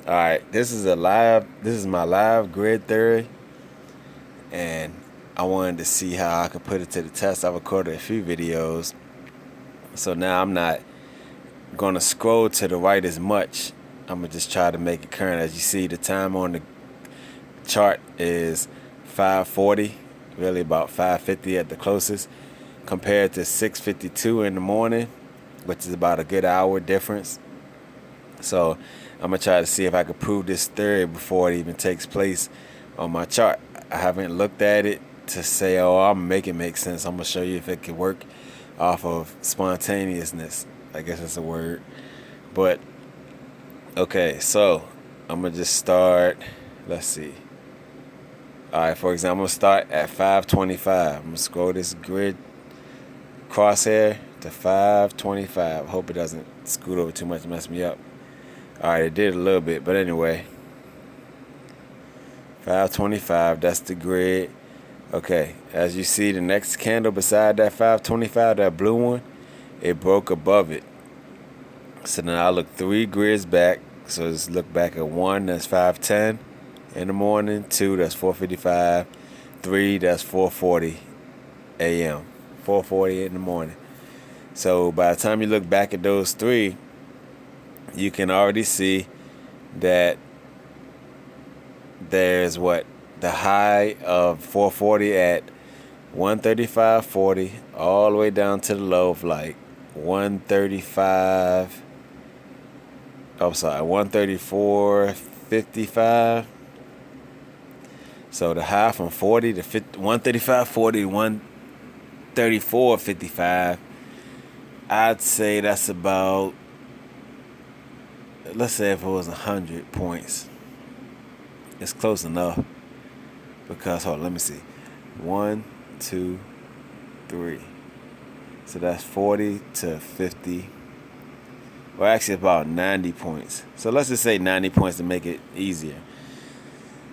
Alright, this is my live grid theory, and I wanted to see how I could put it to the test. I recorded a few videos, so now I'm not gonna scroll to the right as much. I'm gonna just try to make it current. As you see, the time on the chart is 5:40, really about 5:50 at the closest, compared to 6:52 in the morning, which is about a good hour difference. So I'm gonna try to see if I could prove this theory before it even takes place on my chart. I haven't looked at it to say, oh, I'll make it make sense. I'm gonna show you if it could work off of spontaneousness. I guess that's a word. But okay, so I'm gonna just start. Let's see. All right, for example, I'm gonna start at 5:25. I'm gonna scroll this grid crosshair to 5:25. Hope it doesn't scoot over too much and mess me up. Alright, it did a little bit, but anyway. 5:25, that's the grid. Okay, as you see, the next candle beside that 5:25, that blue one, it broke above it. So now I look 3 grids back. So just look back at 1, that's 5:10 in the morning. 2, that's 4:55. 3, that's 4:40 a.m. 4:40 in the morning. So by the time you look back at those 3, you can already see that there's the high of 440 at 135.40 all the way down to the low of like 135. I'm sorry, 134.55. So the high from 40 to 135.40 to 134.55. I'd say that's about, let's say if it was 100 points. It's close enough because, hold on, let me see. 1, 2, 3. So that's 40 to 50. Well, actually, about 90 points. So let's just say 90 points to make it easier.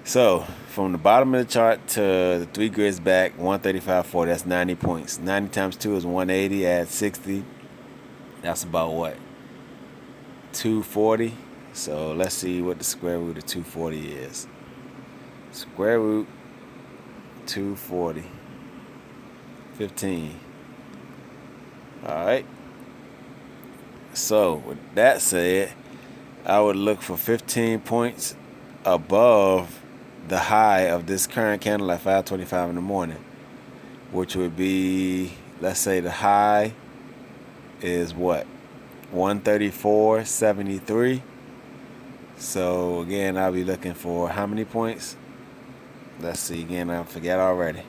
So from the bottom of the chart to the 3 grids back, 135.40, that's 90 points. 90 times 2 is 180. Add 60. That's about what? 240. So let's see what the square root of 240 is. Square root 240. 15. Alright. So with that said, I would look for 15 points above the high of this current candle at 5:25 in the morning, which would be, let's say the high is what? 134.73. So again, I'll be looking for how many points? Let's see again, I forget already.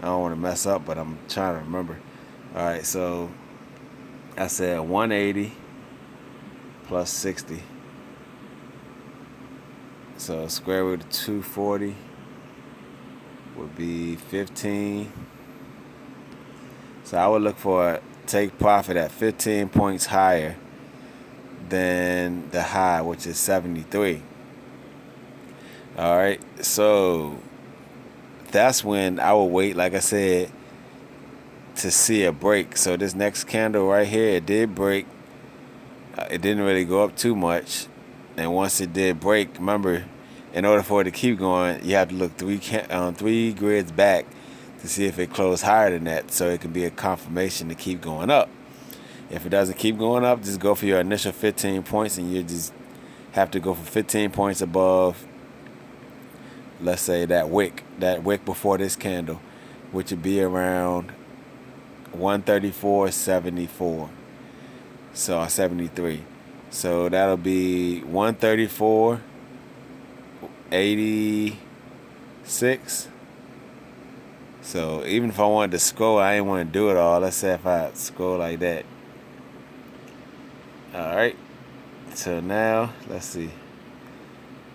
I don't want to mess up, but I'm trying to remember. Alright, so I said 180 plus 60. So square root of 240 would be 15. So I would look for take profit at 15 points higher than the high, which is 73. Alright, so that's when I will wait, like I said, to see a break. So this next candle right here, it did break. It didn't really go up too much. And once it did break, remember, in order for it to keep going, you have to look 3 grids back to see if it closed higher than that, so it can be a confirmation to keep going up. If it doesn't keep going up, just go for your initial 15 points, and you just have to go for 15 points above, let's say, that wick before this candle, which would be around 134.74. So 73. So that'll be 134.86. So even if I wanted to scroll, I didn't want to do it all. Let's say if I scroll like that. Alright. So now, let's see.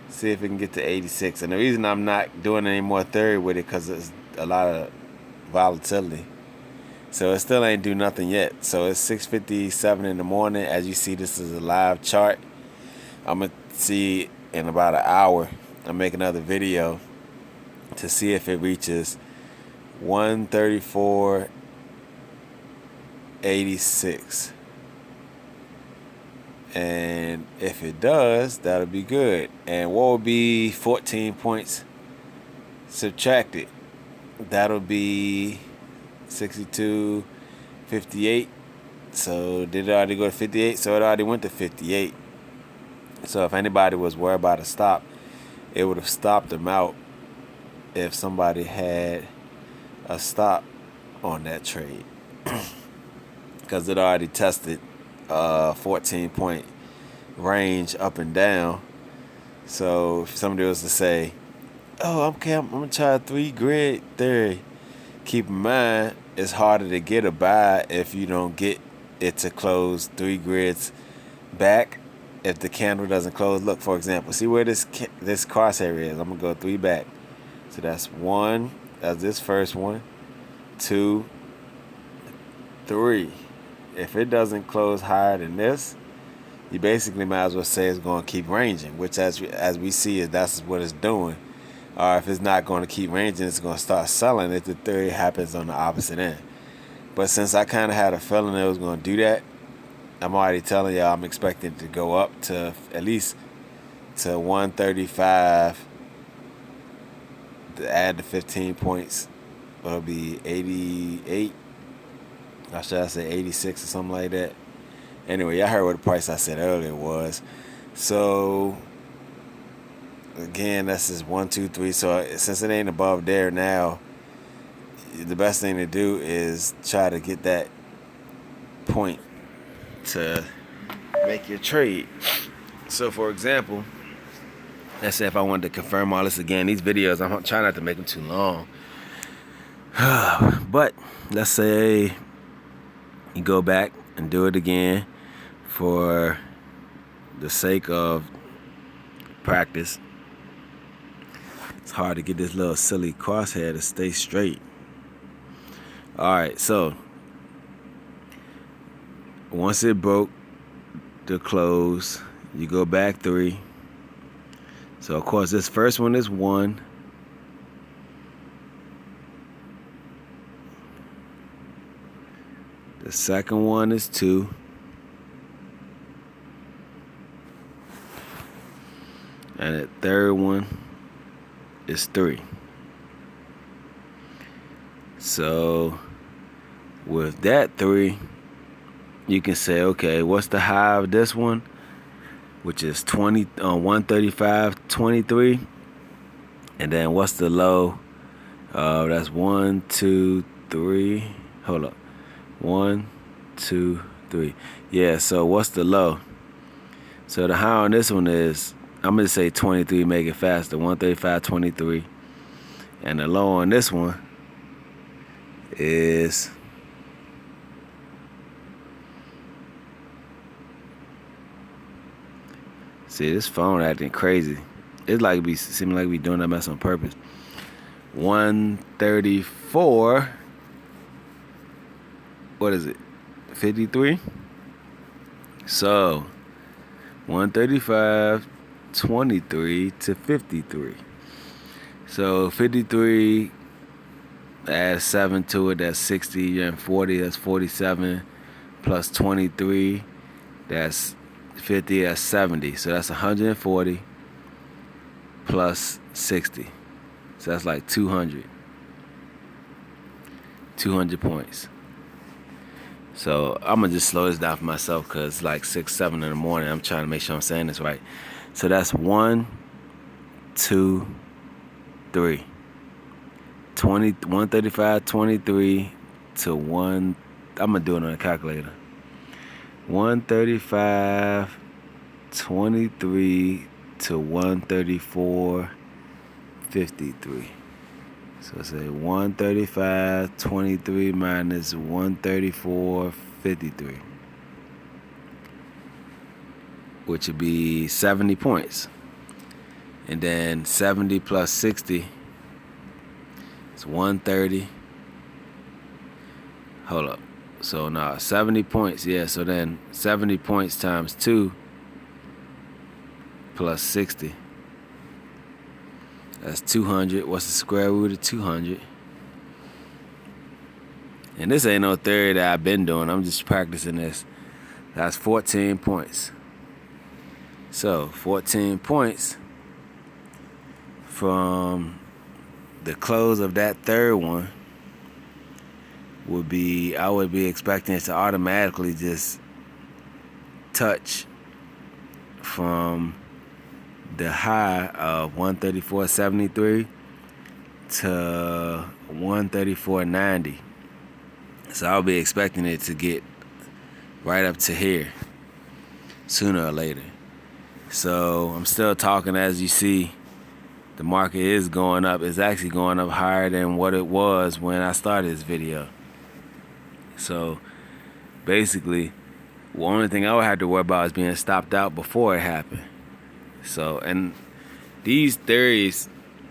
See if we can get to 86. And the reason I'm not doing any more theory with it, because it's a lot of volatility. So it still ain't do nothing yet. So it's 6:57 in the morning. As you see, this is a live chart. I'm going to see in about an hour. I'll make another video to see if it reaches 134.86. And if it does, that'll be good. And what would be 14 points subtracted? That'll be 62, 58. So did it already go to 58? So it already went to 58. So if anybody was worried about a stop, it would have stopped them out if somebody had a stop on that trade. Because it already tested 14-point range up and down. So if somebody was to say, oh, okay, I'm going to try 3 grid theory, keep in mind it's harder to get a buy if you don't get it to close 3 grids back. If the candle doesn't close, look, for example, see where this crosshair is. I'm going to go 3 back. So that's 1, that's this first one, 2, 3. If it doesn't close higher than this, you basically might as well say it's going to keep ranging, which as we see is that's what it's doing. Or if it's not going to keep ranging, it's going to start selling if the theory happens on the opposite end. But since I kind of had a feeling it was going to do that, I'm already telling y'all I'm expecting it to go up to at least to 135. To add the 15 points, it'll be 88. Or should I say 86 or something like that? Anyway, y'all heard what the price I said earlier was. So again, that's just 1, 2, 3. So since it ain't above there now, the best thing to do is try to get that point to make your trade. So for example, let's say if I wanted to confirm all this again, these videos, I'm trying not to make them too long. But let's say you go back and do it again for the sake of practice. It's hard to get this little silly crosshair to stay straight. Alright, so once it broke the close, you go back 3. So of course this first one is 1. The second one is 2. And the third one is 3. So with that 3, you can say, okay, what's the high of this one? Which is 135.23. And then what's the low? That's 1, 2, 3. Hold up. 1, 2, 3. Yeah, so what's the low? So the high on this one is, I'm going to say 23, make it faster. 135.23. And the low on this one is see, this phone acting crazy. It's like seeming like we doing that mess on purpose. 134. What is it? 53. So 135.23 to 53. So 53. Add 7 to it. That's 60. And 40. That's 47. Plus 23. That's 50, that's 70. So that's 140 plus 60. So that's like 200. 200 points. So I'm going to just slow this down for myself because it's like 6, 7 in the morning. I'm trying to make sure I'm saying this right. So that's 1, 2, 3. 135.23 to 1. I'm going to do it on a calculator. 135.23 to 134.53. So say 135.23 minus 134.53, which would be 70 points. And then 70 plus 60 is 130. Hold up. So now 70 points, yeah, so then 70 points times 2 plus 60. That's 200. What's the square root of 200? And this ain't no theory that I've been doing. I'm just practicing this. That's 14 points. So 14 points from the close of that third one would be, I would be expecting it to automatically just touch from the high of 134.73 to 134.90. So I'll be expecting it to get right up to here sooner or later. So I'm still talking. As you see, the market is going up. It's actually going up higher than what it was when I started this video. So basically, the only thing I would have to worry about is being stopped out before it happened. So, and these theories,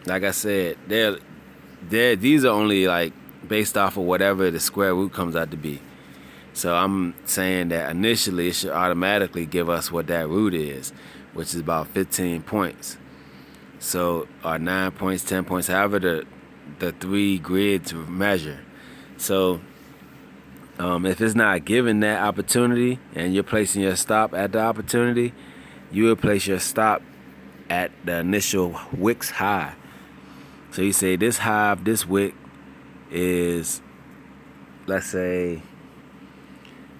like I said, these are only like based off of whatever the square root comes out to be. So I'm saying that initially it should automatically give us what that root is, which is about 15 points. So, or 9 points, 10 points, however the three grids measure. So if it's not given that opportunity and you're placing your stop at the opportunity, you will place your stop at the initial wick's high. So you say this high of this wick is, let's say,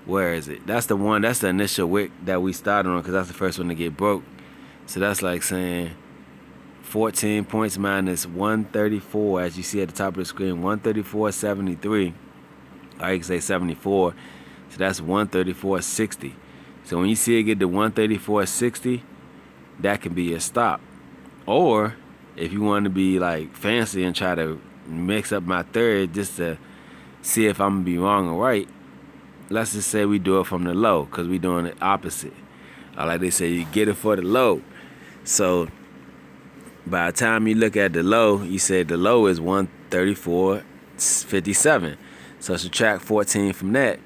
where is it? That's the one, that's the initial wick that we started on, because that's the first one to get broke. So that's like saying 14 points minus 134, as you see at the top of the screen, 134.73. Or you can say 74. So that's 134.60. So when you see it get to 134.60, that can be your stop. Or if you want to be like fancy and try to mix up my third just to see if I'm gonna be wrong or right, let's just say we do it from the low, because we're doing the opposite. Like they say, you get it for the low. So by the time you look at the low, you say the low is 134.57. So subtract 14 from that,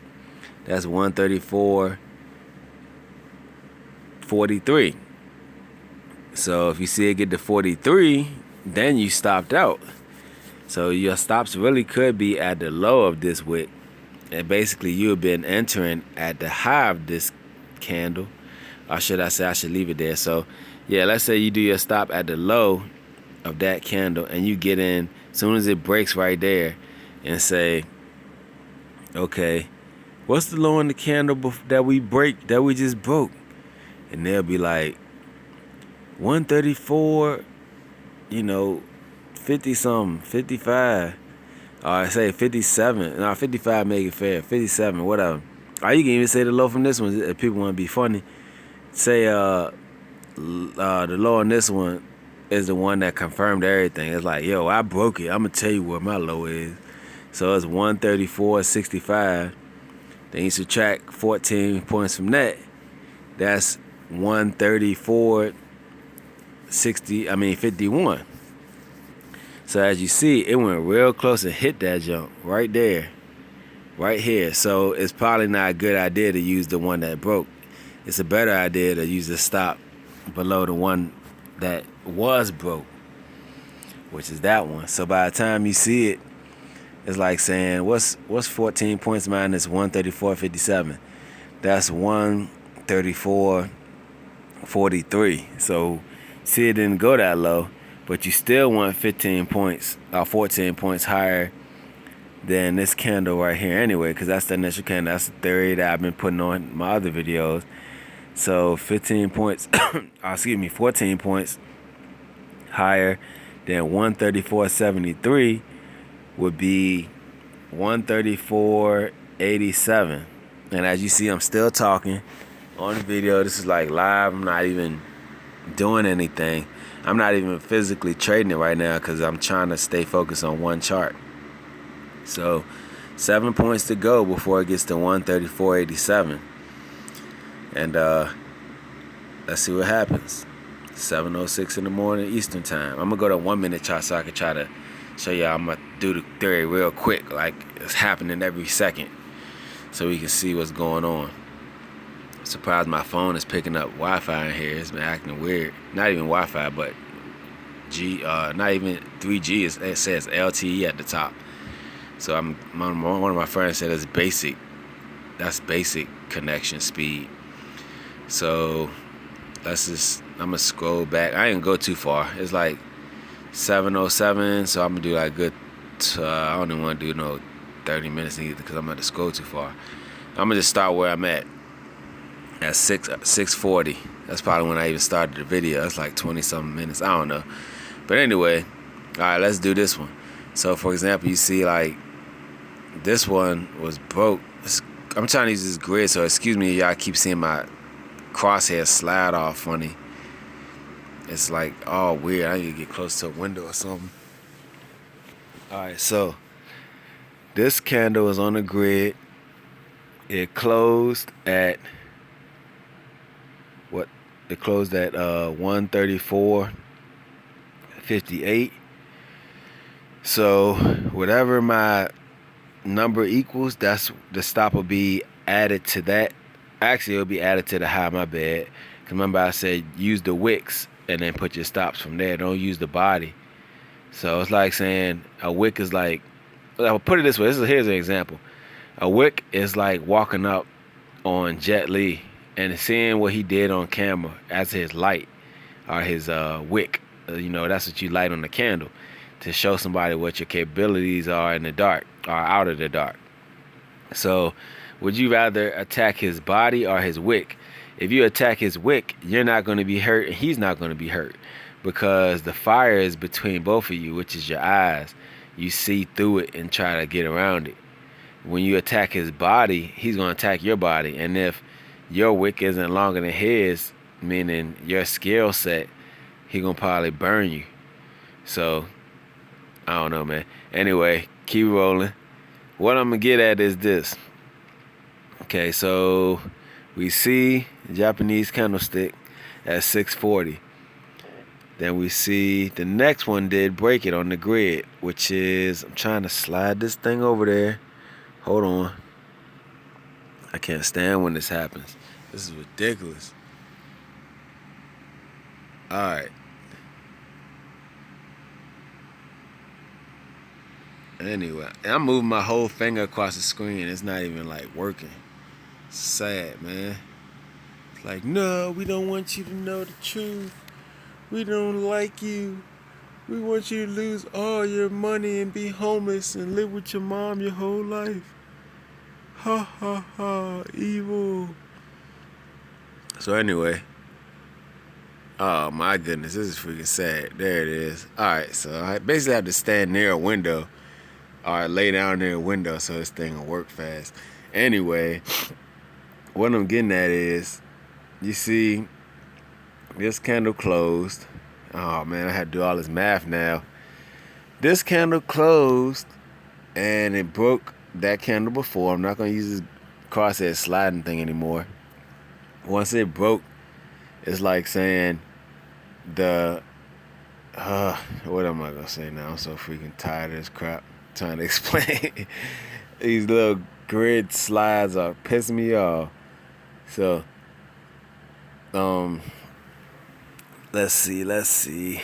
that's 134.43. So if you see it get to 43, then you stopped out. So your stops really could be at the low of this wick. And basically you have been entering at the high of this candle. Or should I say, I should leave it there. So yeah, let's say you do your stop at the low of that candle and you get in as soon as it breaks right there and say, okay, what's the low in the candle that we just broke? And they'll be like 134, 50 something, 55. Or I say 57. No, 55 make it fair. 57, whatever. Or you can even say the low from this one if people want to be funny. Say the low on this one is the one that confirmed everything. It's like, yo, I broke it. I'm going to tell you what my low is. So it's 134.65. Then you subtract 14 points from that. That's 51. So as you see, it went real close and hit that jump right there, right here. So it's probably not a good idea to use the one that broke. It's a better idea to use the stop below the one that was broke, which is that one. So by the time you see it, it's like saying, what's 14 points minus 134.57? That's 134.43. So see, it didn't go that low, but you still want 15 points or 14 points higher than this candle right here anyway, because that's the initial candle. That's the theory that I've been putting on my other videos. So 15 points, 14 points higher than 134.73 would be 134.87. And as you see, I'm still talking on the video. This is like live. I'm not even doing anything. I'm not even physically trading it right now because I'm trying to stay focused on one chart. So 7 points to go before it gets to 134.87. And let's see what happens. 7:06 in the morning Eastern time. I'm gonna go to 1 minute chart so I can try to show y'all. I'm gonna do the theory real quick, like it's happening every second, so we can see what's going on. I'm surprised my phone is picking up Wi-Fi in here. It's been acting weird. Not even Wi-Fi, but not even 3G. It says LTE at the top. So one of my friends said it's basic. That's basic connection speed. So I'm gonna scroll back. I ain't gonna go too far. It's like 7:07, so I'm gonna do like good. I don't even want to do no 30 minutes either because I'm gonna scroll too far. I'm gonna just start where I'm at 6:40. That's probably when I even started the video. That's like 20 something minutes. I don't know. But anyway, all right, let's do this one. So for example, you see like this one was broke. I'm trying to use this grid, so excuse me, y'all keep seeing my crosshair slide off funny. It's like all weird. I need to get close to a window or something. Alright, so this candle is on the grid. It closed at what? It closed at 134.58. So whatever my number equals, that's the stop will be added to that. Actually, it'll be added to the high, my bad. Cause remember I said use the wicks and then put your stops from there. Don't use the body. So it's like saying a wick is like, I'll put it this way. Here's an example. A wick is like walking up on Jet Li and seeing what he did on camera as his light or his wick. That's what you light on the candle to show somebody what your capabilities are in the dark or out of the dark. So would you rather attack his body or his wick? If you attack his wick, you're not going to be hurt and he's not going to be hurt because the fire is between both of you, which is your eyes. You see through it and try to get around it. When you attack his body, he's going to attack your body. And if your wick isn't longer than his, meaning your skill set, he going to probably burn you. So, I don't know, man. Anyway, keep rolling. What I'm going to get at is this. Okay, so we see Japanese candlestick at 640. Then we see the next one did break it on the grid, which is, I'm trying to slide this thing over there. Hold on. I can't stand when this happens. This is ridiculous. All right. Anyway, I'm moving my whole finger across the screen. It's not even like working. It's sad, man. It's like, no, we don't want you to know the truth. We don't like you. We want you to lose all your money and be homeless and live with your mom your whole life. Ha ha ha, evil. So anyway. Oh my goodness, this is freaking sad. There it is. Alright, so I basically have to stand near a window. Or lay down near a window so this thing will work fast. Anyway, what I'm getting at is, you see, this candle closed. Oh man, I had to do all this math now. This candle closed and it broke that candle before. I'm not going to use this crosshair sliding thing anymore. Once it broke, it's like saying what am I going to say now? I'm so freaking tired of this crap. Trying to explain. These little grid slides are pissing me off. So, let's see.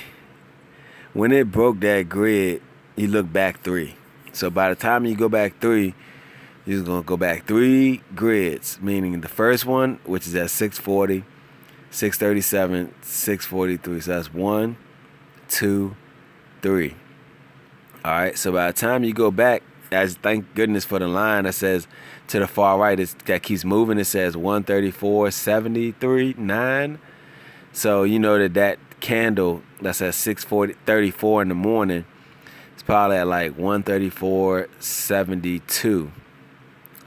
When it broke that grid, you look back 3. So by the time you go back 3, you're just gonna go back 3 grids, meaning the first one, which is at 640, 637, 643. So that's 1, 2, 3. All right, so by the time you go back, as thank goodness for the line that says to the far right, that keeps moving, it says 134.73.9. So you know that candle that's at 6:34 in the morning, it's probably at like 134.72.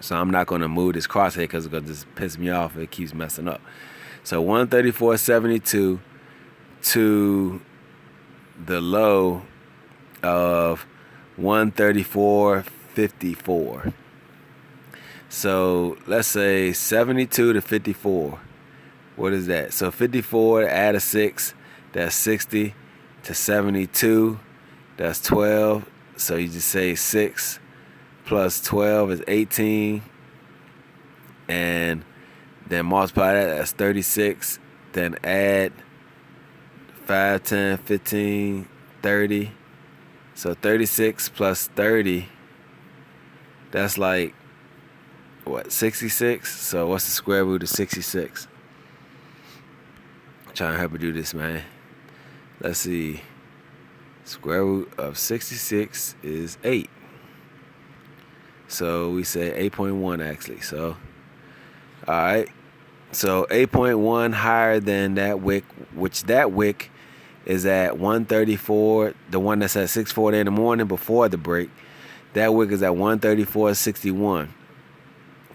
So I'm not going to move this crosshair because it's going to just piss me off if it keeps messing up. So 134.72 to the low of 134.54. So let's say 72 to 54. What is that? So 54, add a 6, that's 60 to 72, that's 12. So you just say 6 plus 12 is 18. And then multiply that, that's 36. Then add 5, 10, 15, 30. So 36 plus 30, that's like, what, 66? So what's the square root of 66? Trying to help you do this, man. Let's see. Square root of 66 is 8. So we say 8.1 actually. So, alright. So 8.1 higher than that wick, which that wick is at 134. The one that's at 6:40 in the morning before the break. That wick is at 134.61.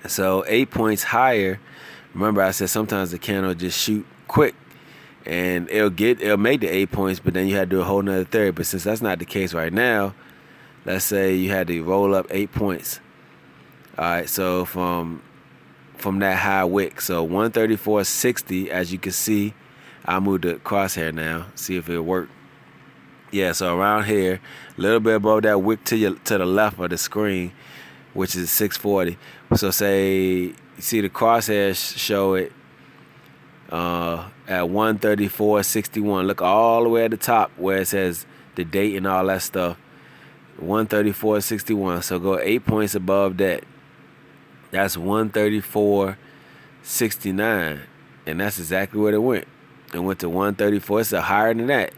So 8 points higher. Remember I said sometimes the candle just shoot quick. And it'll make the 8 points, but then you had to do a whole nother third. But since that's not the case right now, let's say you had to roll up 8 points. All right, so from that high wick, so 134.60, as you can see, I'll move the crosshair now, see if it'll work. Yeah, so around here, a little bit above that wick to the left of the screen, which is 640. So say you see the crosshair show it at 134.61. Look all the way at the top where it says the date and all that stuff. 134.61. So go 8 points above that. That's 134.69. And that's exactly what it went. It went to 134. It's higher than that.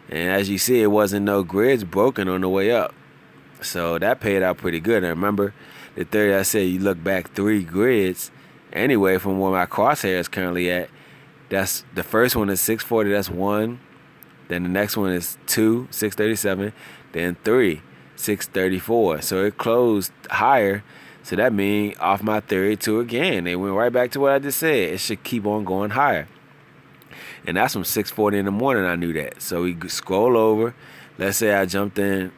And as you see, it wasn't no grids broken on the way up. So that paid out pretty good. And remember, the theory I said, you look back 3 grids anyway from where my crosshair is currently at. That's the first one is 640, that's 1. Then the next one is 2, 637. Then 3, 634. So it closed higher. So that means off my theory 2 again. It went right back to what I just said. It should keep on going higher. And that's from 6:40 in the morning. I knew that. So we scroll over. Let's say I jumped in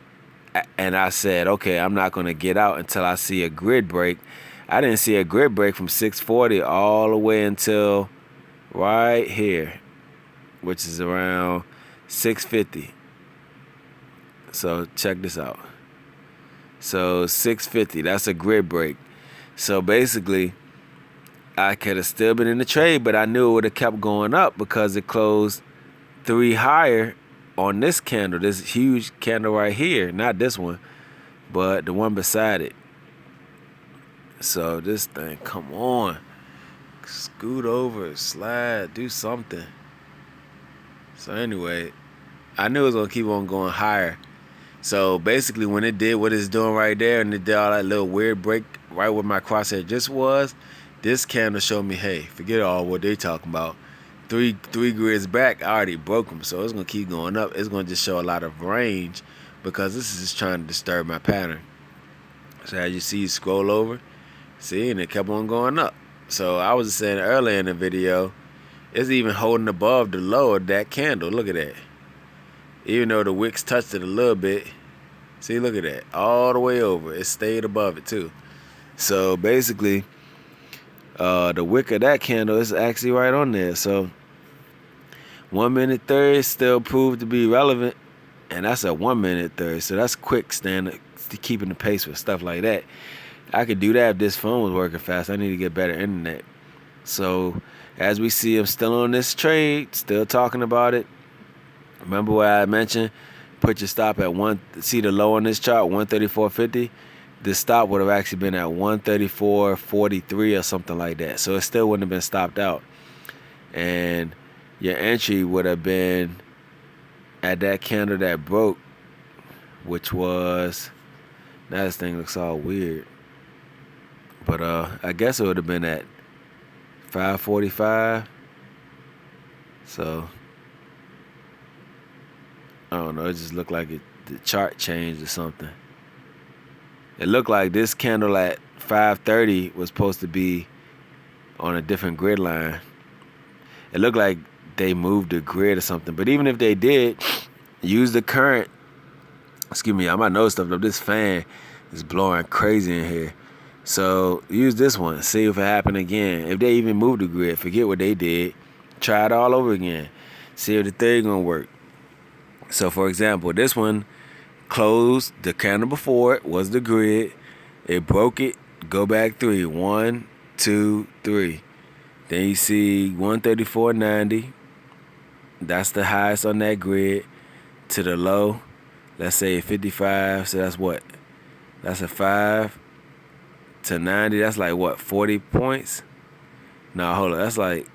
and I said, okay, I'm not going to get out until I see a grid break. I didn't see a grid break from 6:40 all the way until right here, which is around 6:50. So check this out. So 6:50, that's a grid break. So basically, I could have still been in the trade, but I knew it would have kept going up because it closed 3 higher on this candle, this huge candle right here. Not this one, but the one beside it. So this thing, come on. Scoot over, slide, do something. So anyway, I knew it was going to keep on going higher. So basically when it did what it's doing right there and it did all that little weird break right where my crosshair just was, this candle showed me, hey, forget all what they talking about. Three grids back, I already broke them. So it's going to keep going up. It's going to just show a lot of range because this is just trying to disturb my pattern. So as you see, you scroll over, see, and it kept on going up. So I was saying earlier in the video, it's even holding above the low of that candle. Look at that. Even though the wicks touched it a little bit. See, look at that. All the way over. It stayed above it too. So basically, the wick of that candle is actually right on there. So 1 minute third still proved to be relevant. And that's a 1 minute third. So that's quick standard to keeping the pace with stuff like that. I could do that if this phone was working fast. I need to get better internet. So as we see, I'm still on this trade, still talking about it. Remember what I mentioned? Put your stop at see the low on this chart, 134.50. The stop would have actually been at 134.43 or something like that. So it still wouldn't have been stopped out. And your entry would have been at that candle that broke, which was, now this thing looks all weird. But I guess it would have been at 5:45. So I don't know. It just looked like the chart changed or something. It looked like this candle at 5:30 was supposed to be on a different grid line. It looked like they moved the grid or something. But even if they did, use the current. Excuse me, I might know stuff. This fan is blowing crazy in here. So use this one. See if it happened again. If they even moved the grid, forget what they did. Try it all over again. See if the theory gonna work. So for example, this one closed. The candle before it was the grid. It broke it. Go back 3. 1, 2, 3. Then you see 134.90. That's the highest on that grid. To the low, let's say 55. So that's what? That's a 5 to 90. That's like what? 40 points? No, hold on. That's like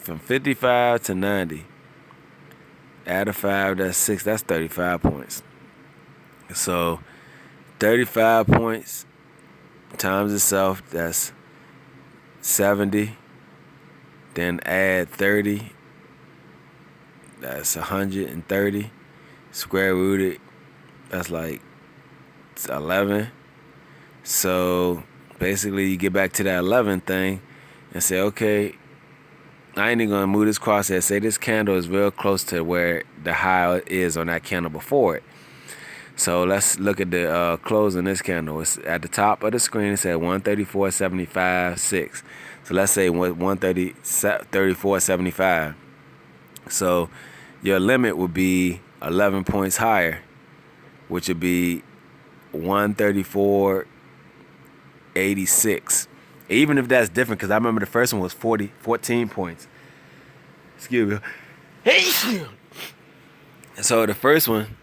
from 55 to 90. Add a 5, that's 6, that's 35 points. So 35 points times itself, that's 70. Then add 30, that's 130. Square rooted, that's like 11. So basically you get back to that 11 thing and say, okay, I ain't even gonna move this crosshair. Say this candle is real close to where the high is on that candle before it. So let's look at the close on this candle. It's at the top of the screen. It said 134.75.6. So let's say 134.75. So your limit would be 11 points higher, which would be 134.86. Even if that's different, because I remember the first one was 14 points. Excuse me. So the first one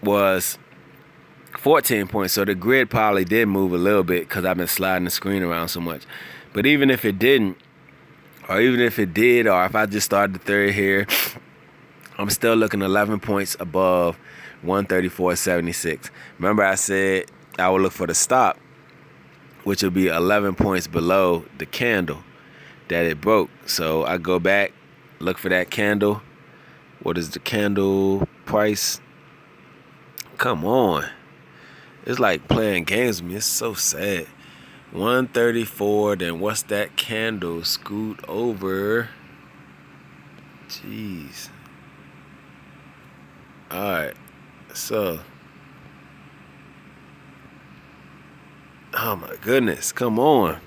was 14 points. So the grid probably did move a little bit because I've been sliding the screen around so much. But even if it didn't, or even if it did, or if I just started the third here, I'm still looking 11 points above 134.76. Remember I said I would look for the stop, which will be 11 points below the candle that it broke. So I go back, look for that candle. What is the candle price? Come on. It's like playing games with me. It's so sad. 134, then what's that candle? Scoot over. Jeez. Alright. So. Oh my goodness. Come on.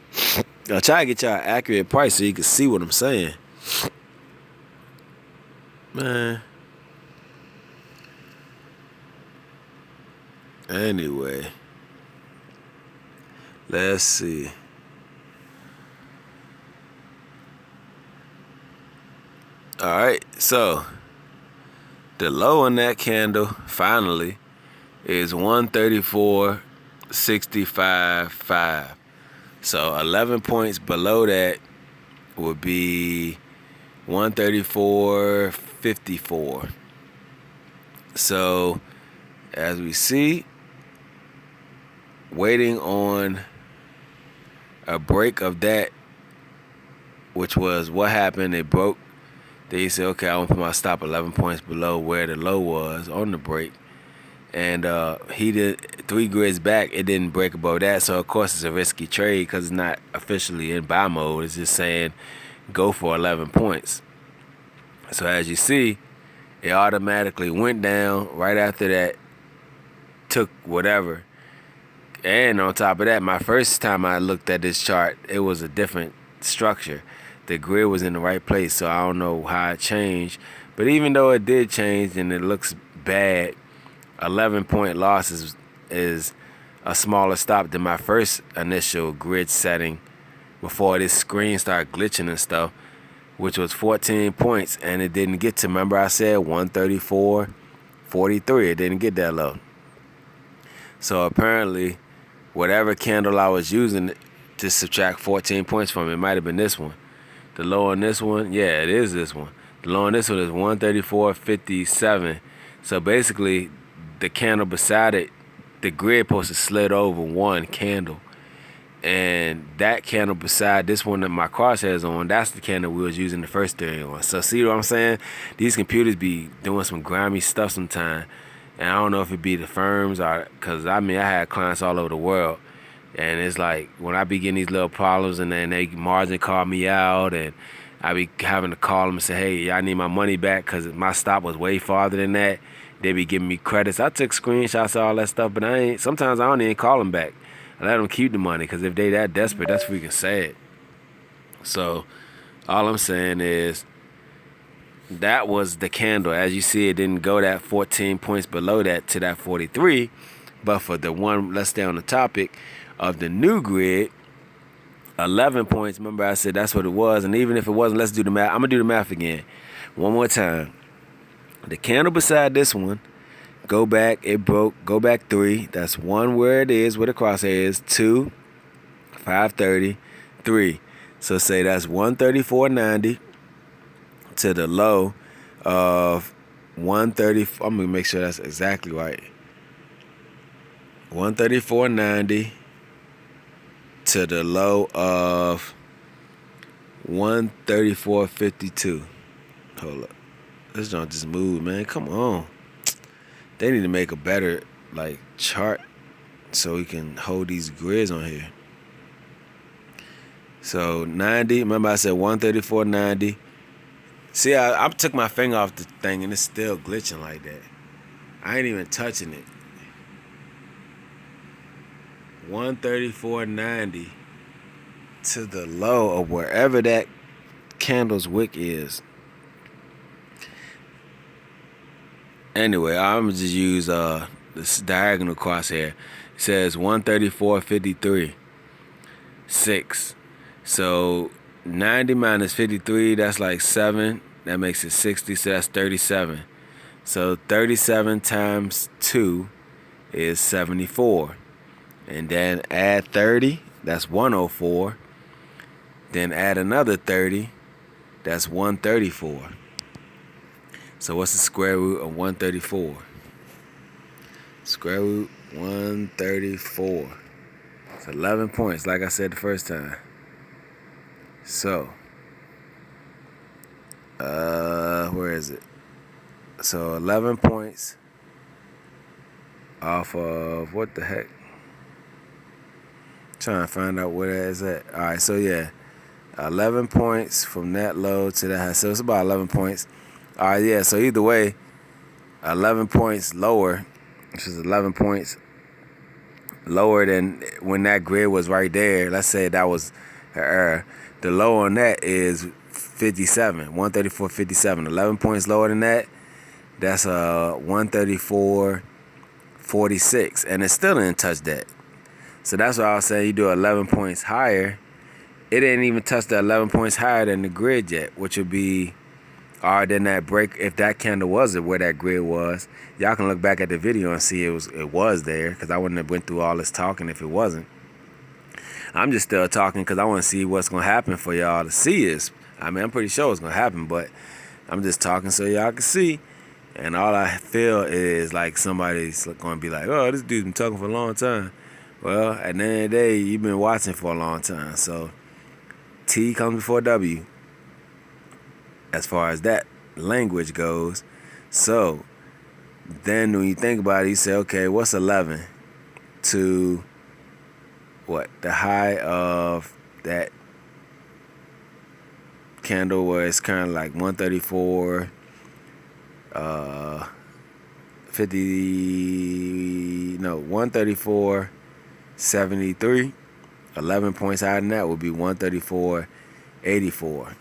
I'll try to get y'all an accurate price so you can see what I'm saying. Man. Anyway. Let's see. Alright, so the low on that candle finally is 134.65.5. So 11 points below that would be 134.54. So as we see, waiting on a break of that, which was what happened. It broke. They said, okay, I'm gonna put my stop 11 points below where the low was on the break. And he did 3 grids back. It didn't break above that. So, of course, it's a risky trade because it's not officially in buy mode. It's just saying go for 11 points. So, as you see, it automatically went down right after that, took whatever. And on top of that, my first time I looked at this chart, it was a different structure. The grid was in the right place, so I don't know how it changed. But even though it did change and it looks bad, 11-point loss is a smaller stop than my first initial grid setting before this screen started glitching and stuff, which was 14 points, and it didn't get to, remember I said 134.43. It didn't get that low. So apparently, whatever candle I was using to subtract 14 points from, it might have been this one. The low on this one, yeah, it is this one. The low on this one is 134.57. So basically, the candle beside it, the grid supposed to slid over one candle. And that candle beside this one that my crosshairs on, that's the candle we was using the first theory on. So see what I'm saying? These computers be doing some grimy stuff sometimes. And I don't know if it be the firms or, because I mean, I had clients all over the world. And it's like, when I be getting these little problems and then they margin call me out and I be having to call them and say, hey, I need my money back because my stop was way farther than that. They be giving me credits. I took screenshots of all that stuff, but sometimes I don't even call them back. I let them keep the money because if they that desperate, that's freaking sad. So all I'm saying is that was the candle. As you see, it didn't go that 14 points below that to that 43. But for the one, let's stay on the topic of the new grid, 11 points. Remember I said that's what it was. And even if it wasn't, let's do the math. I'm going to do the math again. One more time. The candle beside this one, go back, it broke, go back 3. That's 1 where it is, where the crosshair is. 2, 530, 3. So say that's 134.90. to the low of 130. I'm gonna make sure that's exactly right. 134.90 to the low of 134.52. Hold up, this don't just move, man. Come on, they need to make a better like chart so we can hold these grids on here. So 90. Remember I said 134.90. See, I took my finger off the thing and it's still glitching like that. I ain't even touching it. 134.90 to the low of wherever that candle's wick is. Anyway, I'm gonna just use this diagonal crosshair. It says 134.53. 6. So 90 minus 53, that's like 7. That makes it 60, so that's 37. So 37 times 2 is 74. And then add 30, that's 104. Then add another 30, that's 134. So what's the square root of 134? Square root 134. It's 11 points, like I said the first time. So, where is it? So 11 points off of, what the heck? Trying to find out where that is at. All right, so yeah, 11 points from that low to that high. So it's about 11 points. All right, yeah, so either way, 11 points lower, which is 11 points lower than when that grid was right there. Let's say that was her error. The low on that is 57, 134.57. 11 points lower than that, that's 134.46, and it still didn't touch that. So that's why I was saying you do 11 points higher. It didn't even touch the 11 points higher than the grid yet, which would be, or then that break, if that candle was where that grid was. Y'all can look back at the video and see it was there, because I wouldn't have went through all this talking if it wasn't. I'm just still talking because I want to see what's going to happen for y'all to see this. I mean, I'm pretty sure it's going to happen, but I'm just talking so y'all can see. And all I feel is like somebody's going to be like, oh, this dude's been talking for a long time. Well, at the end of the day, you've been watching for a long time. So T comes before W as far as that language goes. So then when you think about it, you say, okay, what's 11 to what? The high of that candle where it's kind of like 134, 134.73. 11 points higher than that would be 134.84.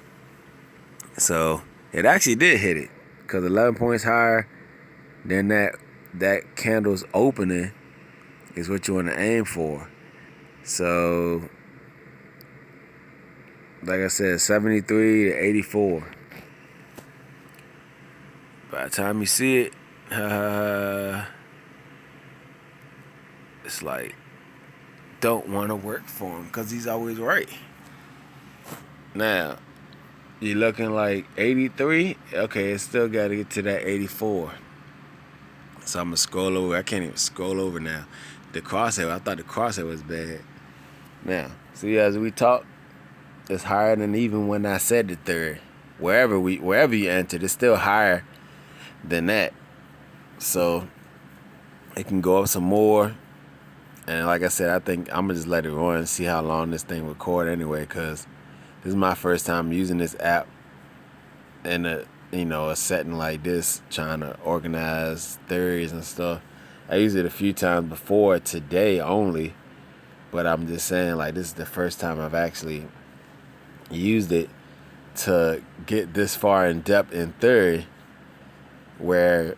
So it actually did hit it, because 11 points higher than that candle's opening is what you want to aim for. So, like I said, 73 to 84. By the time you see it, it's like, don't want to work for him because he's always right. Now, you're looking like 83. Okay, it's still got to get to that 84. So I'm going to scroll over. I can't even scroll over now. The crosshair, I thought the crosshair was bad. Now, see, as we talk, it's higher than even when I said the third. Wherever you entered, it's still higher than that. So it can go up some more. And like I said, I think I'm going to just let it run and see how long this thing record anyway, because this is my first time using this app in a setting like this, trying to organize theories and stuff. I used it a few times before today only, but I'm just saying, like, this is the first time I've actually used it to get this far in depth in theory, where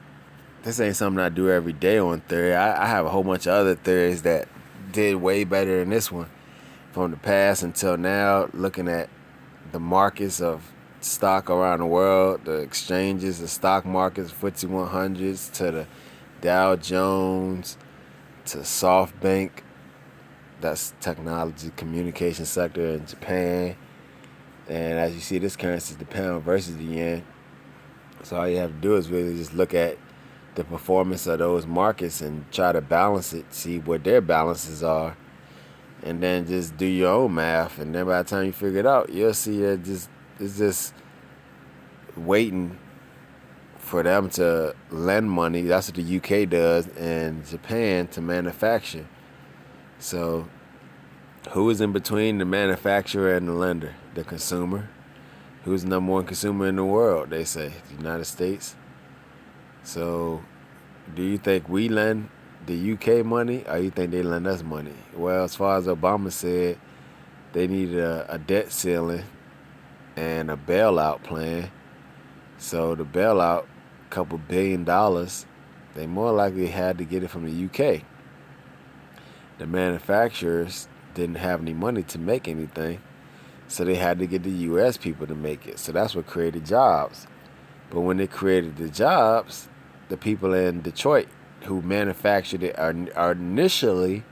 this ain't something I do every day on theory. I have a whole bunch of other theories that did way better than this one from the past until now, looking at the markets of stock around the world, the exchanges, the stock markets, FTSE 100s, to the Dow Jones, to SoftBank, that's technology communication sector in Japan, And as you see, this currency is the pound versus the yen. So all you have to do is really just look at the performance of those markets and try to balance it, see what their balances are, and then just do your own math. And then by the time you figure it out, you'll see it's just waiting for them to lend money. That's what the UK does, and Japan to manufacture. So who is in between the manufacturer and the lender? The consumer. Who's the number one consumer in the world? They say the United States. So do you think we lend the UK money, or you think they lend us money? Well, as far as Obama said, they needed a debt ceiling and a bailout plan. So the bailout, a couple $1 billion, they more likely had to get it from the UK. The manufacturers didn't have any money to make anything, so they had to get the US people to make it. So that's what created jobs. But when they created the jobs, the people in Detroit who manufactured it are initially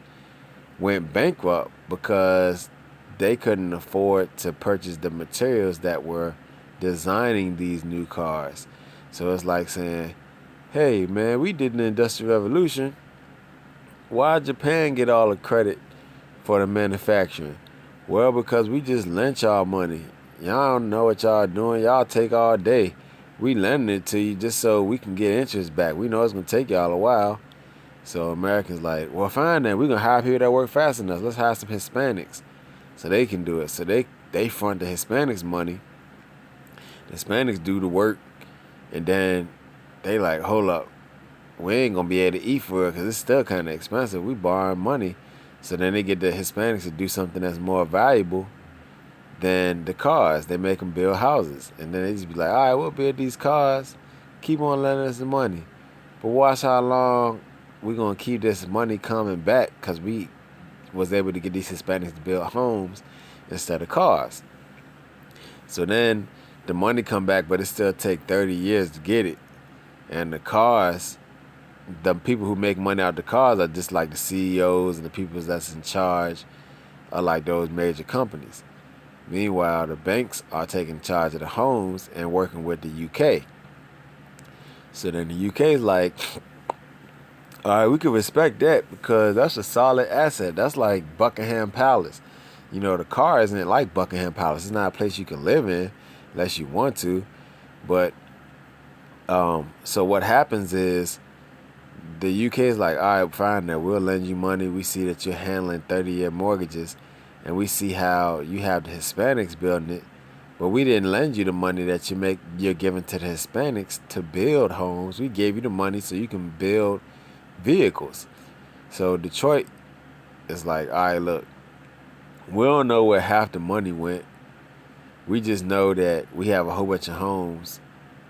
went bankrupt because they couldn't afford to purchase the materials that were designing these new cars. So it's like saying, hey man, we did the Industrial Revolution. Why Japan get all the credit for the manufacturing? Well, because we just lent y'all money. Y'all don't know what y'all doing. Y'all take all day. We lending it to you just so we can get interest back. We know it's going to take y'all a while. So Americans like, well, fine then. We're going to hire people that work fast enough. Let's hire some Hispanics so they can do it. So they front the Hispanics money. The Hispanics do the work. And then they like, hold up. We ain't going to be able to eat for it because it's still kind of expensive. We borrowing money. So then they get the Hispanics to do something that's more valuable than the cars. They make them build houses. And then they just be like, all right, we'll build these cars. Keep on lending us the money. But watch how long we're going to keep this money coming back because we was able to get these Hispanics to build homes instead of cars. So then the money come back, but it still take 30 years to get it. And the cars, the people who make money out of the cars are just like the CEOs and the people that's in charge of like those major companies. Meanwhile, the banks are taking charge of the homes and working with the UK. So then the UK is like, all right, we can respect that because that's a solid asset. That's like Buckingham Palace. You know, the car isn't like Buckingham Palace. It's not a place you can live in unless you want to. But so what happens is the UK is like, all right, fine, now we'll lend you money. We see that you're handling 30-year mortgages, and we see how you have the Hispanics building it, but we didn't lend you the money that you're giving to the Hispanics to build homes. We gave you the money so you can build vehicles. So Detroit is like, all right, look, we don't know where half the money went. We just know that we have a whole bunch of homes,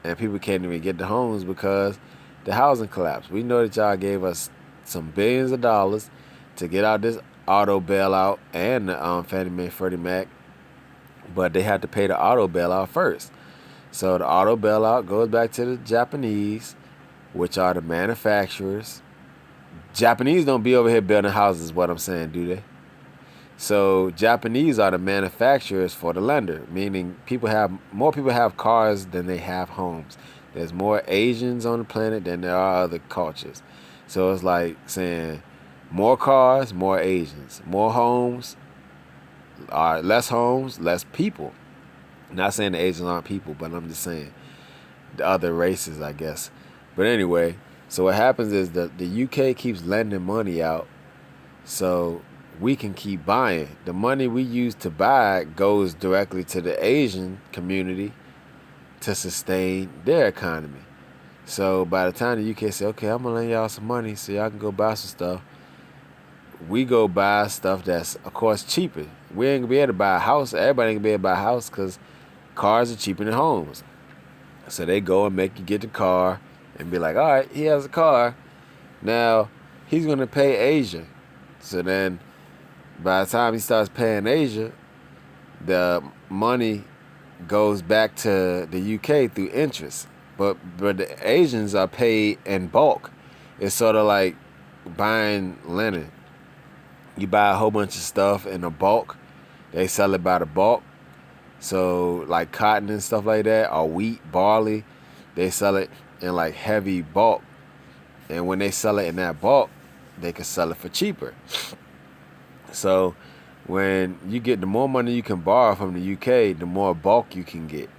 and people can't even get the homes because the housing collapse. We know that y'all gave us some billions of dollars to get out this auto bailout and the Fannie Mae Freddie Mac, but they had to pay the auto bailout first. So the auto bailout goes back to the Japanese, which are the manufacturers. Japanese don't be over here building houses, is what I'm saying, do they? So Japanese are the manufacturers for the lender, meaning more people have cars than they have homes. There's more Asians on the planet than there are other cultures. So it's like saying more cars, more Asians. More homes, less homes, less people. Not saying the Asians aren't people, but I'm just saying the other races, I guess. But anyway, so what happens is that the UK keeps lending money out so we can keep buying. The money we use to buy goes directly to the Asian community to sustain their economy. So by the time the UK say, okay, I'm going to lend y'all some money so y'all can go buy some stuff, we go buy stuff that's, of course, cheaper. We ain't going to be able to buy a house. Everybody ain't going to be able to buy a house because cars are cheaper than homes. So they go and make you get the car and be like, all right, he has a car. Now, he's going to pay Asia. So then by the time he starts paying Asia, the money goes back to the UK through interest. But the Asians are paid in bulk. It's sort of like buying linen. You buy a whole bunch of stuff in a bulk. They sell it by the bulk. So like cotton and stuff like that, or wheat, barley, they sell it in like heavy bulk. And when they sell it in that bulk, they can sell it for cheaper. So when you get, the more money you can borrow from the UK, the more bulk you can get.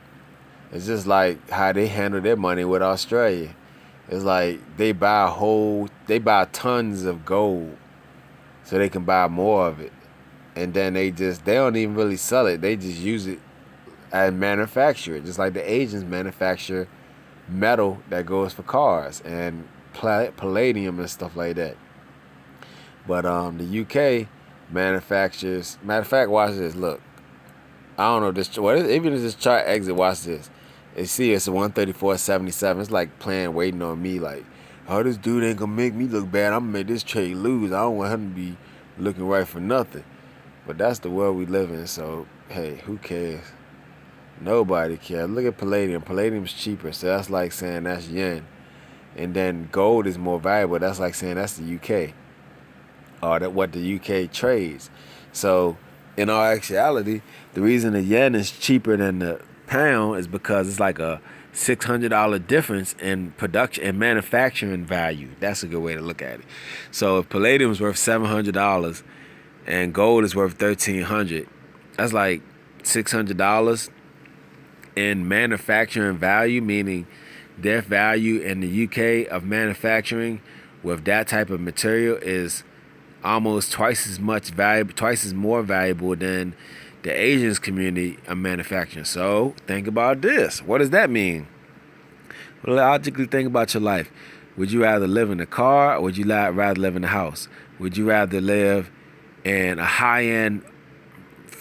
It's just like how they handle their money with Australia. It's like they buy tons of gold so they can buy more of it. And then they don't even really sell it. They just use it and manufacture it. Just like the Asians manufacture metal that goes for cars and palladium and stuff like that. But the UK manufactures. Matter of fact, watch this. Look, I don't know this. Even if this chart exit, watch this. You see, it's a 134.77. It's like playing, waiting on me. Like, oh, this dude ain't gonna make me look bad. I'm gonna make this trade lose. I don't want him to be looking right for nothing. But that's the world we live in. So hey, who cares? Nobody cares. Look at palladium. Palladium's cheaper, so that's like saying that's yen. And then gold is more valuable. That's like saying that's the UK, or that what the UK trades. So in all actuality, the reason the yen is cheaper than the pound is because it's like a $600 difference in production and manufacturing value. That's a good way to look at it. So if palladium is worth $700 and gold is worth $1,300, that's like $600 in manufacturing value, meaning their value in the UK of manufacturing with that type of material is almost twice as more valuable than the Asians community of manufacturing. So think about this. What does that mean? Well, logically think about your life. Would you rather live in a car, or would you rather live in a house? Would you rather live in a high-end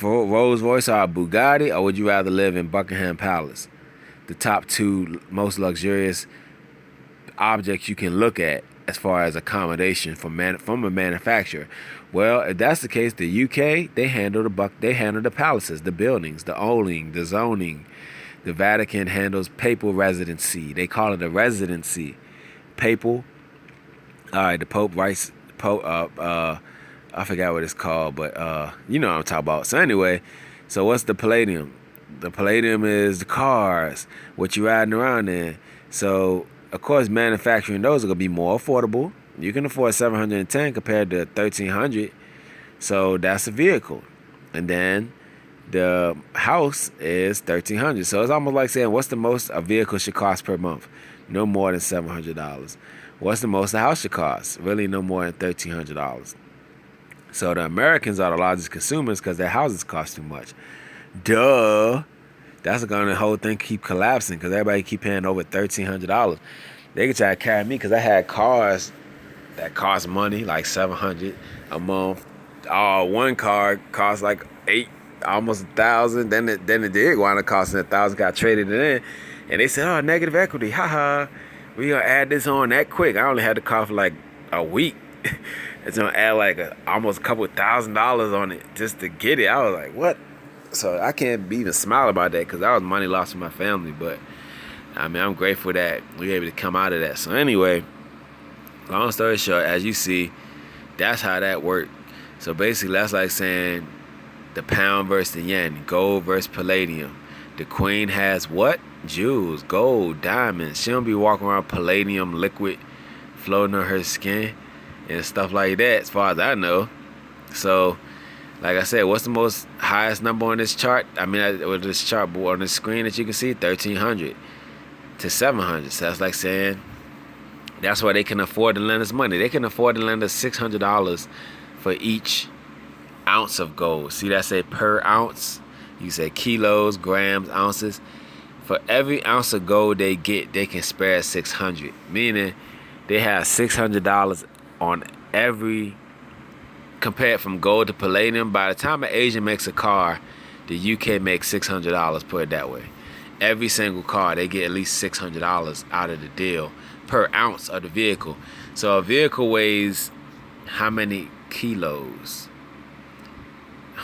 Rolls Royce or a Bugatti, or would you rather live in Buckingham Palace, the top two most luxurious objects you can look at as far as accommodation from a manufacturer? Well, if that's the case, the UK, they handle the palaces, the buildings, the owning, the zoning. The Vatican handles papal residency. They call it a residency. Papal. All right, the Pope writes I forgot what it's called, but you know what I'm talking about. So anyway, so what's the palladium? The palladium is the cars, what you riding around in. So of course, manufacturing those are gonna be more affordable. You can afford $710 compared to $1,300, so that's a vehicle. And then the house is $1,300. So it's almost like saying, what's the most a vehicle should cost per month? No more than $700. What's the most a house should cost? Really, no more than $1,300. So the Americans are the largest consumers because their houses cost too much. Duh. That's going to the whole thing keep collapsing because everybody keep paying over $1,300. They can try to carry me because I had cars that cost money, like $700 a month. One car cost like almost $1,000. Then it did wind up costing $1,000. Got traded it in, and they said, "Oh, negative equity. Haha. We gonna add this on that quick." I only had the car for like a week. It's gonna add like almost a couple $1,000s on it just to get it. I was like, what? So I can't even smile about that because that was money lost for my family. But I mean, I'm grateful that we were able to come out of that. So anyway, long story short, as you see, that's how that worked. So basically, that's like saying the pound versus the yen, gold versus palladium. The queen has what? Jewels, gold, diamonds. She don't be walking around palladium liquid floating on her skin and stuff like that, as far as I know. So, like I said, what's the most highest number on this chart? I mean, with this chart board on the screen that you can see, 1,300 to 700. So that's like saying that's why they can afford to lend us money. They can afford to lend us $600 for each ounce of gold. See, that say per ounce. You say kilos, grams, ounces. For every ounce of gold they get, they can spare $600. Meaning they have $600 on every, compared from gold to palladium. By the time an Asian makes a car, the UK makes $600, put it that way. Every single car, they get at least $600 out of the deal per ounce of the vehicle. So a vehicle weighs how many kilos?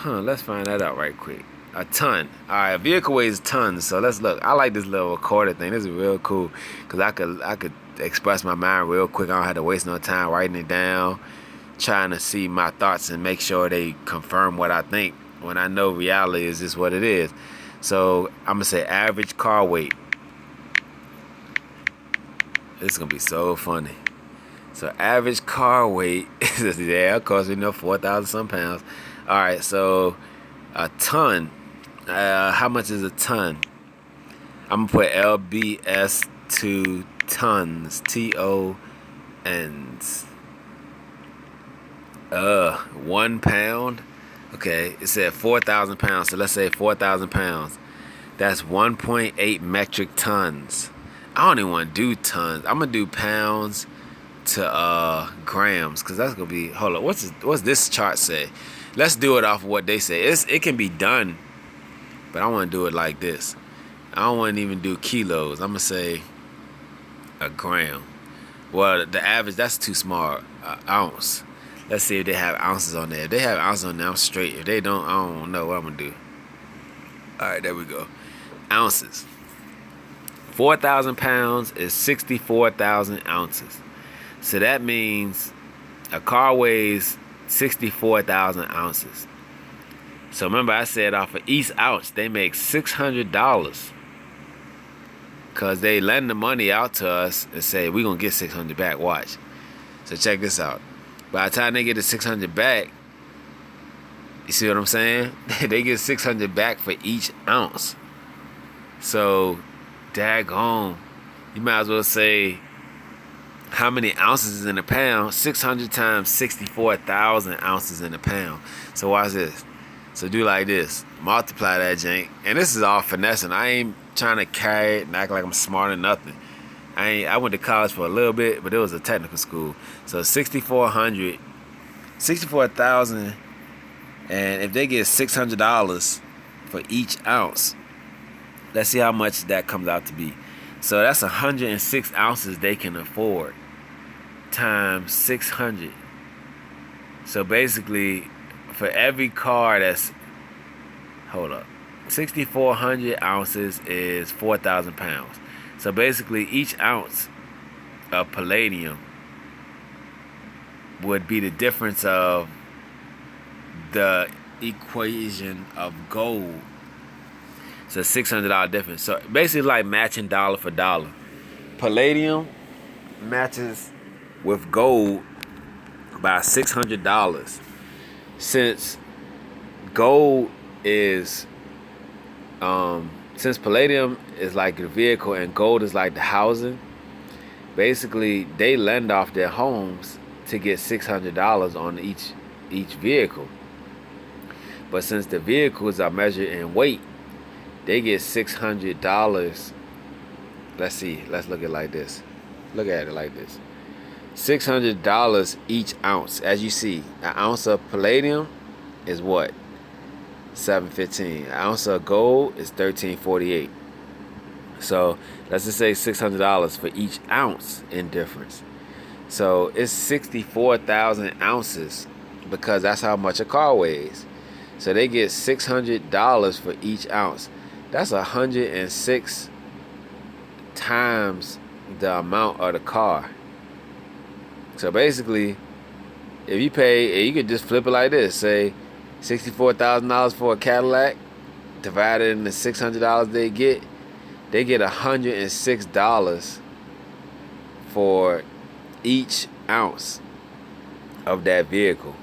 Let's find that out right quick. A ton. All right, a vehicle weighs tons. So let's look. I like this little recorder thing. This is real cool because I could express my mind real quick. I don't have to waste no time writing it down, trying to see my thoughts and make sure they confirm what I think when I know reality is just what it is. So I'm gonna say average car weight. This is gonna be so funny. So average car weight is, yeah, of course, 4,000 some pounds. All right, so a ton. How much is a ton? I'm gonna put LBS to tons. TONs. 1 pound. Okay, it said 4,000 pounds. So let's say 4,000 pounds. That's 1.8 metric tons. I don't even want to do tons. I'm gonna do pounds to grams, because that's gonna be, hold on, what's this chart say? Let's do it off of what they say. It can be done, but I want to do it like this. I don't want to even do kilos. I'm gonna say a gram. Well, the average, that's too small. Ounce. Let's see if they have ounces on there. If they have ounces on there, I'm straight. If they don't, I don't know what I'm gonna do. All right, there we go. Ounces. 4,000 pounds is 64,000 ounces. So that means a car weighs 64,000 ounces. So remember, I said off of each ounce, they make $600. Because they lend the money out to us and say, we're going to get 600 back. Watch. So check this out. By the time they get the 600 back, you see what I'm saying? They get 600 back for each ounce. So, daggone, you might as well say, how many ounces is in a pound? 600 times 64,000 ounces in a pound. So watch this. So do like this. Multiply that jank. And this is all finessing. I ain't trying to carry it and act like I'm smart or nothing. I went to college for a little bit, but it was a technical school. So 64,000, and if they get $600 for each ounce, let's see how much that comes out to be. So that's 106 ounces they can afford times 600. So basically, for every car that's, 6,400 ounces is 4,000 pounds. So basically, each ounce of palladium would be the difference of the equation of gold. So $600 difference. So basically, like matching dollar for dollar. Palladium matches with gold by $600. Since gold is since palladium is like the vehicle and gold is like the housing, basically they lend off their homes to get $600 on each vehicle. But since the vehicles are measured in weight, they get $600. Let's see. Let's look at it like this. Look at it like this. $600 each ounce. As you see, an ounce of palladium is what? $7.15. An ounce of gold is $13.48. So let's just say $600 for each ounce in difference. So it's 64,000 ounces because that's how much a car weighs. So they get $600 for each ounce. That's 106 times the amount of the car. So basically, if you pay, you could just flip it like this. Say $64,000 for a Cadillac, divided into $600 they get $106 for each ounce of that vehicle.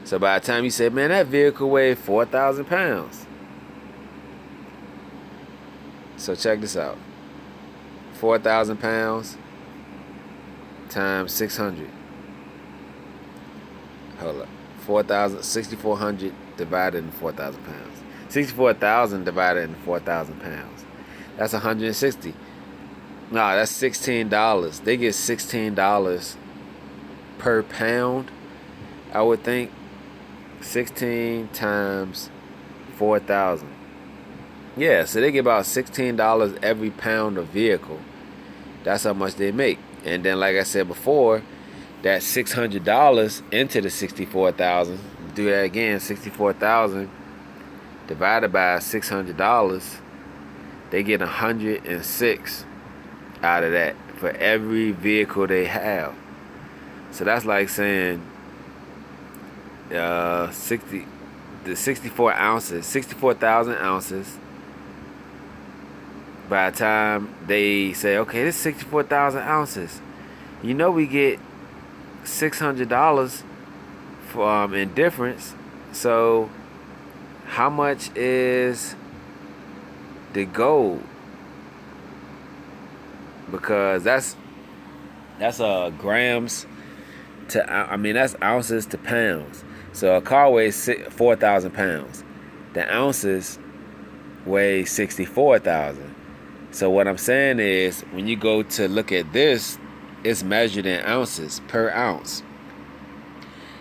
So by the time you say, man, that vehicle weighed 4,000 pounds. So check this out. 4,000 pounds times 600. Hold up. 6,400 divided into 4,000 pounds. 64,000 divided into 4,000 pounds. That's 160. No, that's $16. They get $16 per pound, I would think. 16 times 4,000. Yeah, so they get about $16 every pound of vehicle. That's how much they make. And then, like I said before, that $600 into the 64,000. Do that again. 64,000 divided by $600. They get 106 out of that for every vehicle they have. So that's like saying 64,000 ounces by the time they say, okay, this is 64,000 ounces, you know we get $600 for in difference. So how much is the gold? Because that's grams to, I mean, that's ounces to pounds. So a car weighs 4,000 pounds. The ounces weigh 64,000. So what I'm saying is, when you go to look at this, it's measured in ounces per ounce.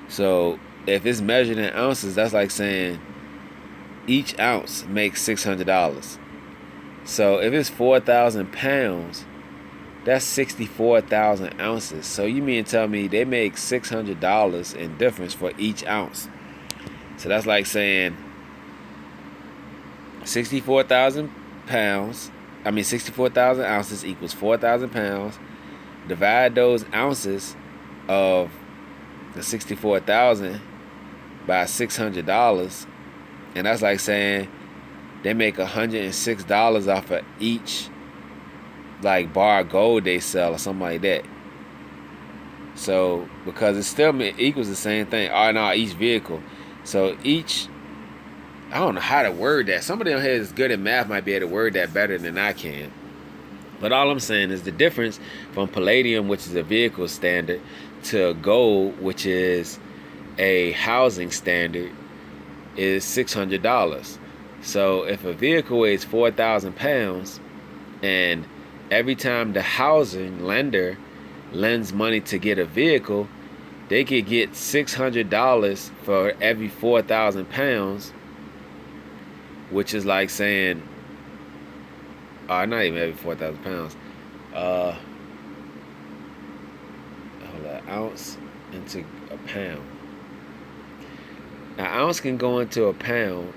So if it's measured in ounces, that's like saying each ounce makes $600. So if it's 4,000 pounds, that's 64,000 ounces. So you mean to tell me they make $600 in difference for each ounce? So that's like saying 64,000 pounds, 64,000 ounces equals 4,000 pounds. Divide those ounces of the 64,000 by $600, and that's like saying they make $106 off of each like bar of gold they sell or something like that. So because it still equals the same thing. Or no, each vehicle. So each, I don't know how to word that. Somebody on here is good at math might be able to word that better than I can. But all I'm saying is the difference from palladium, which is a vehicle standard, to gold, which is a housing standard, is $600. So if a vehicle weighs 4,000 pounds, and every time the housing lender lends money to get a vehicle, they could get $600 for every 4,000 pounds, which is like saying, not even every 4,000 pounds. Hold on, ounce into a pound. An ounce can go into a pound.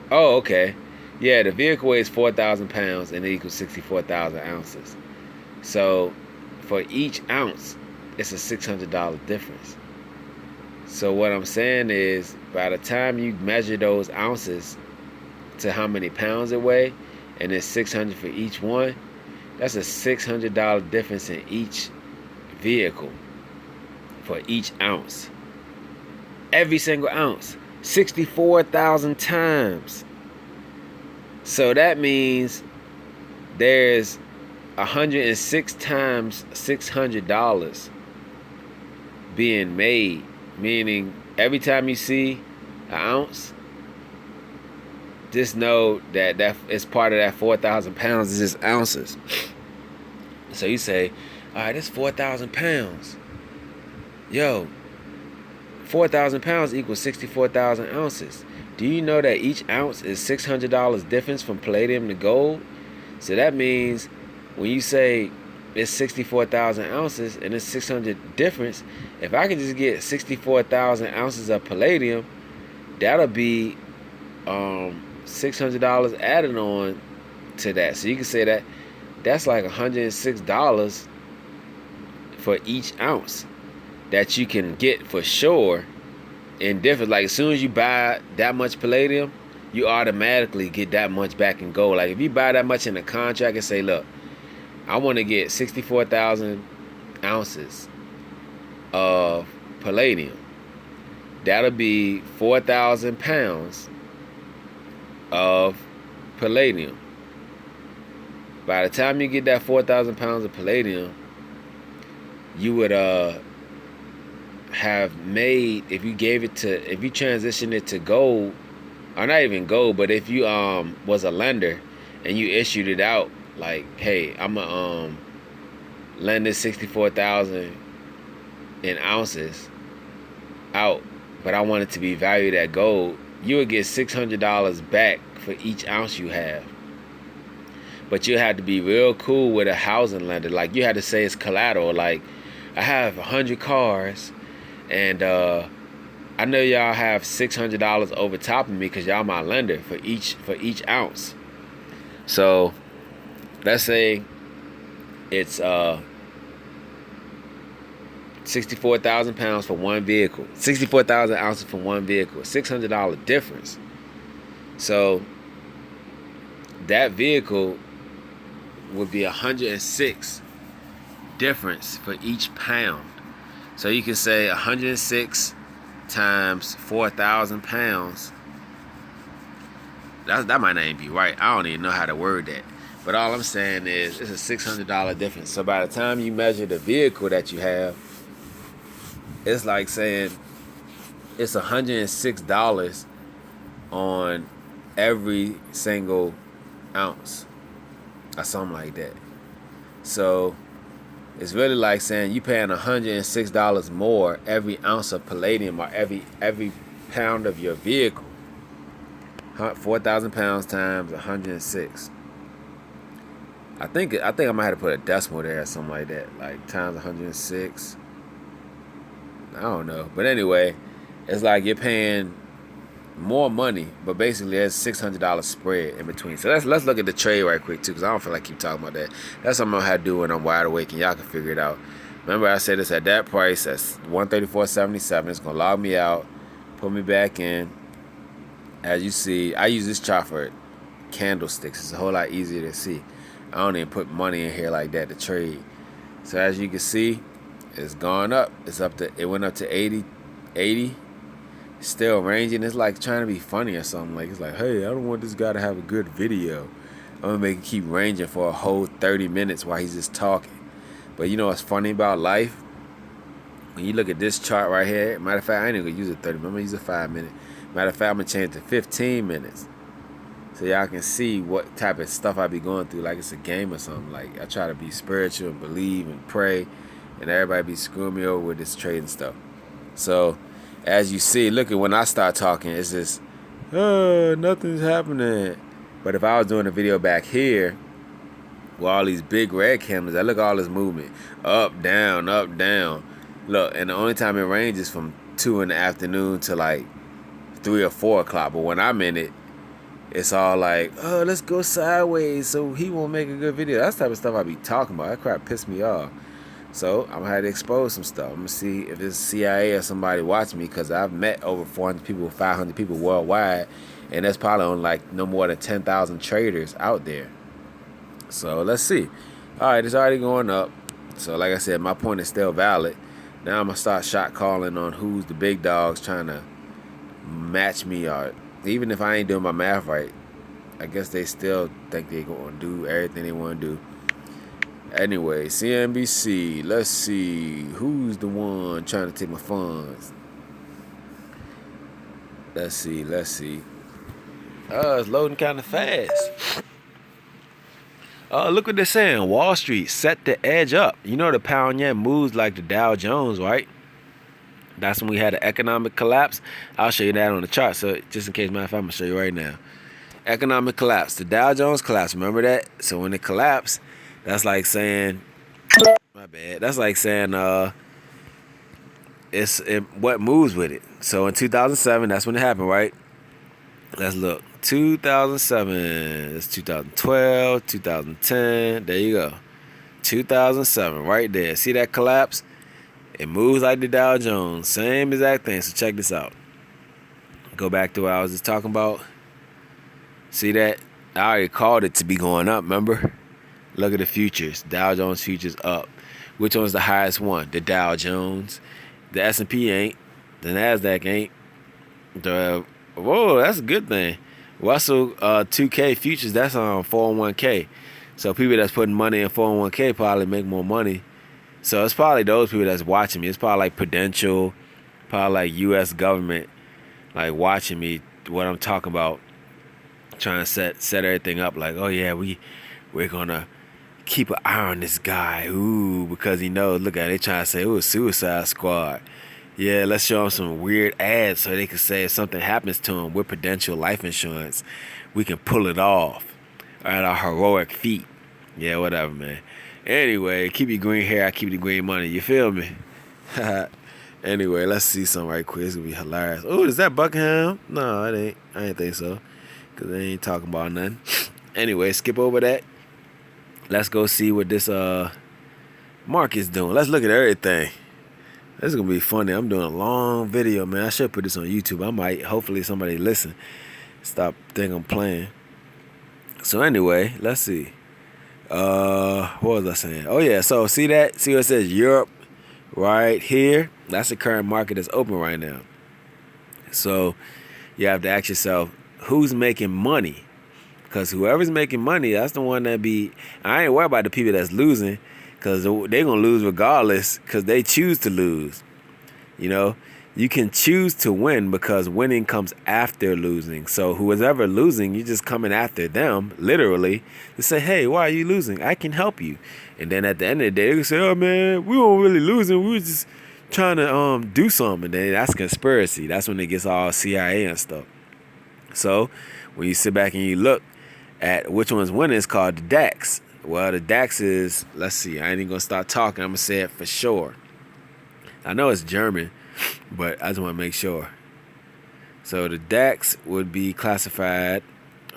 Oh, okay. Yeah, the vehicle weighs 4,000 pounds and it equals 64,000 ounces. So for each ounce, it's a $600 difference. So what I'm saying is, by the time you measure those ounces to how many pounds it weigh, and it's $600 for each one, that's a $600 difference in each vehicle for each ounce. Every single ounce, 64,000 times. So that means there's 106 times $600 being made, meaning every time you see an ounce, just know that it's part of that 4,000 pounds is just ounces. So you say, all right, this 4,000 pounds. Yo, 4,000 pounds equals 64,000 ounces. Do you know that each ounce is $600 difference from palladium to gold? So that means when you say it's 64,000 ounces and it's 600 difference, if I can just get 64,000 ounces of palladium, that'll be $600 added on to that. So you can say that that's like $106 for each ounce that you can get for sure in difference. Like as soon as you buy that much palladium, you automatically get that much back in gold. Like if you buy that much in a contract and say, look, I want to get 64,000 ounces of palladium, that'll be 4,000 pounds of palladium. By the time you get that 4,000 pounds of palladium, you would have made, if you transition it to gold, or not even gold, but if you was a lender and you issued it out like, hey, I'm gonna lend this 64,000 in ounces out, but I want it to be valued at gold, you would get $600 back for each ounce you have. But you had to be real cool with a housing lender. Like you had to say it's collateral. Like, I have 100 cars, and I know y'all have $600 over top of me because y'all my lender for each ounce. So let's say it's 64,000 pounds for one vehicle, 64,000 ounces for one vehicle, $600 difference. So that vehicle would be 106 difference for each pound. So you can say 106 times 4,000 pounds. That might not even be right. I don't even know how to word that. But all I'm saying is it's a $600 difference. So by the time you measure the vehicle that you have, it's like saying it's $106 on every single ounce or something like that. So it's really like saying you paying $106 more every ounce of palladium or every pound of your vehicle. 4,000 pounds times 106. I think I might have to put a decimal there or something like that, like times 106. I don't know, but anyway, it's like you're paying more money, but basically there's $600 spread in between. So let's look at the trade right quick too, because I don't feel like keep talking about that. That's something I'm gonna have to do when I'm wide awake, and y'all can figure it out. Remember, I said it's at that price. That's $134.77. It's gonna log me out, put me back in. As you see, I use this chart for candlesticks. It's a whole lot easier to see. I don't even put money in here like that to trade. So as you can see, it's gone up. It went up to 80. Still ranging. It's like trying to be funny or something. Like, it's like, hey, I don't want this guy to have a good video. I'm gonna make it keep ranging for a whole 30 minutes while he's just talking. But you know what's funny about life? When you look at this chart right here, matter of fact, I ain't even gonna use a 30 minute. I'm gonna use a 5 minute. Matter of fact, I'm gonna change it to 15 minutes. So y'all can see what type of stuff I be going through, like it's a game or something. Like I try to be spiritual and believe and pray, and everybody be screwing me over with this trading stuff. So as you see, look at when I start talking, it's just, nothing's happening. But if I was doing a video back here with all these big red candles, I look at all this movement, up, down, up, down. Look, and the only time it ranges from 2 in the afternoon to like 3 or 4 o'clock. But when I'm in it, it's all like, oh, let's go sideways so he won't make a good video. That's the type of stuff I be talking about. That crap pissed me off. So I'm gonna have to expose some stuff. I'm gonna see if it's CIA or somebody watching me, because I've met over 400 people, 500 people worldwide, and there's probably only like no more than 10,000 traders out there. So let's see. All right, it's already going up. So like I said, my point is still valid. Now I'm gonna start shot calling on who's the big dogs trying to match me, or even if I ain't doing my math right, I guess they still think they're gonna do everything they want to do. Anyway, CNBC, let's see who's the one trying to take my funds. Let's see. Oh, it's loading kind of fast. Oh, look what they're saying. Wall Street set the edge up. You know the pound yen moves like the Dow Jones, right? That's when we had an economic collapse. I'll show you that on the chart. So just in case, matter of fact, I'm gonna show you right now. Economic collapse. The Dow Jones collapsed. Remember that? So when it collapsed, that's like saying, my bad. That's like saying, what moves with it. So in 2007, that's when it happened, right? Let's look. 2007. It's 2012, 2010. There you go. 2007, right there. See that collapse? It moves like the Dow Jones. Same exact thing. So check this out. Go back to what I was just talking about. See that? I already called it to be going up, remember? Look at the futures. Dow Jones futures up. Which one's the highest one? The Dow Jones. The S&P ain't. The NASDAQ ain't. Whoa, that's a good thing. Russell 2K futures, that's on 401k. So people that's putting money in 401k probably make more money. So it's probably those people that's watching me. It's probably like Prudential, probably like U.S. government, like watching me, what I'm talking about, trying to set everything up. Like, oh yeah, we're gonna keep an eye on this guy, ooh, because he knows. Look at it, they trying to say, ooh, Suicide Squad. Yeah, let's show them some weird ads so they can say if something happens to them with Prudential life insurance, we can pull it off at our heroic feat. Yeah, whatever, man. Anyway, keep your green hair, I keep the green money. You feel me? Anyway, let's see something right quick. It's gonna be hilarious. Oh, is that Buckingham? No, it ain't. I ain't think so, because they ain't talking about nothing. Anyway, skip over that. Let's go see what this market's doing. Let's look at everything. This is gonna be funny. I'm doing a long video, man. I should put this on YouTube. I might. Hopefully somebody listen. Stop thinking I'm playing. So anyway, let's see. What was I saying? Oh yeah, so see that? See what it says Europe right here? That's the current market that's open right now. So you have to ask yourself, who's making money? Because whoever's making money, that's the one that be. I ain't worried about the people that's losing, because they're gonna lose regardless, because they choose to lose. You know, you can choose to win because winning comes after losing. So whoever losing, you're just coming after them, literally, to say, hey, why are you losing? I can help you. And then at the end of the day, they can say, oh man, we weren't really losing. We were just trying to do something. And then that's conspiracy. That's when it gets all CIA and stuff. So when you sit back and you look at which one's winning, it's called the DAX. Well, the DAX is, let's see, I ain't even gonna start talking. I'm gonna say it for sure. I know it's German, but I just want to make sure. So the DAX would be classified.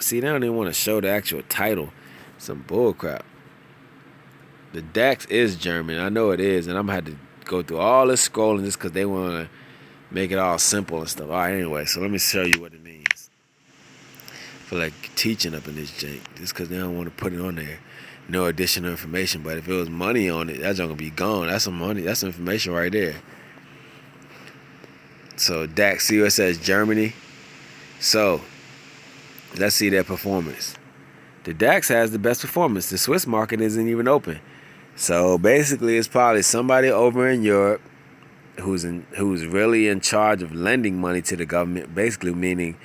See, they don't even want to show the actual title. Some bullcrap. The DAX is German. I know it is, and I'm gonna have to go through all this scrolling just because they want to make it all simple and stuff. All right, anyway, so let me show you what it means. I feel like teaching up in this jank just because they don't want to put it on there. No additional information, but if it was money on it, that's gonna be gone. That's some money. That's some information right there. So DAX, see what it says Germany. So let's see their performance. The DAX has the best performance. The Swiss market isn't even open. So basically, it's probably somebody over in Europe who's really in charge of lending money to the government. Basically, meaning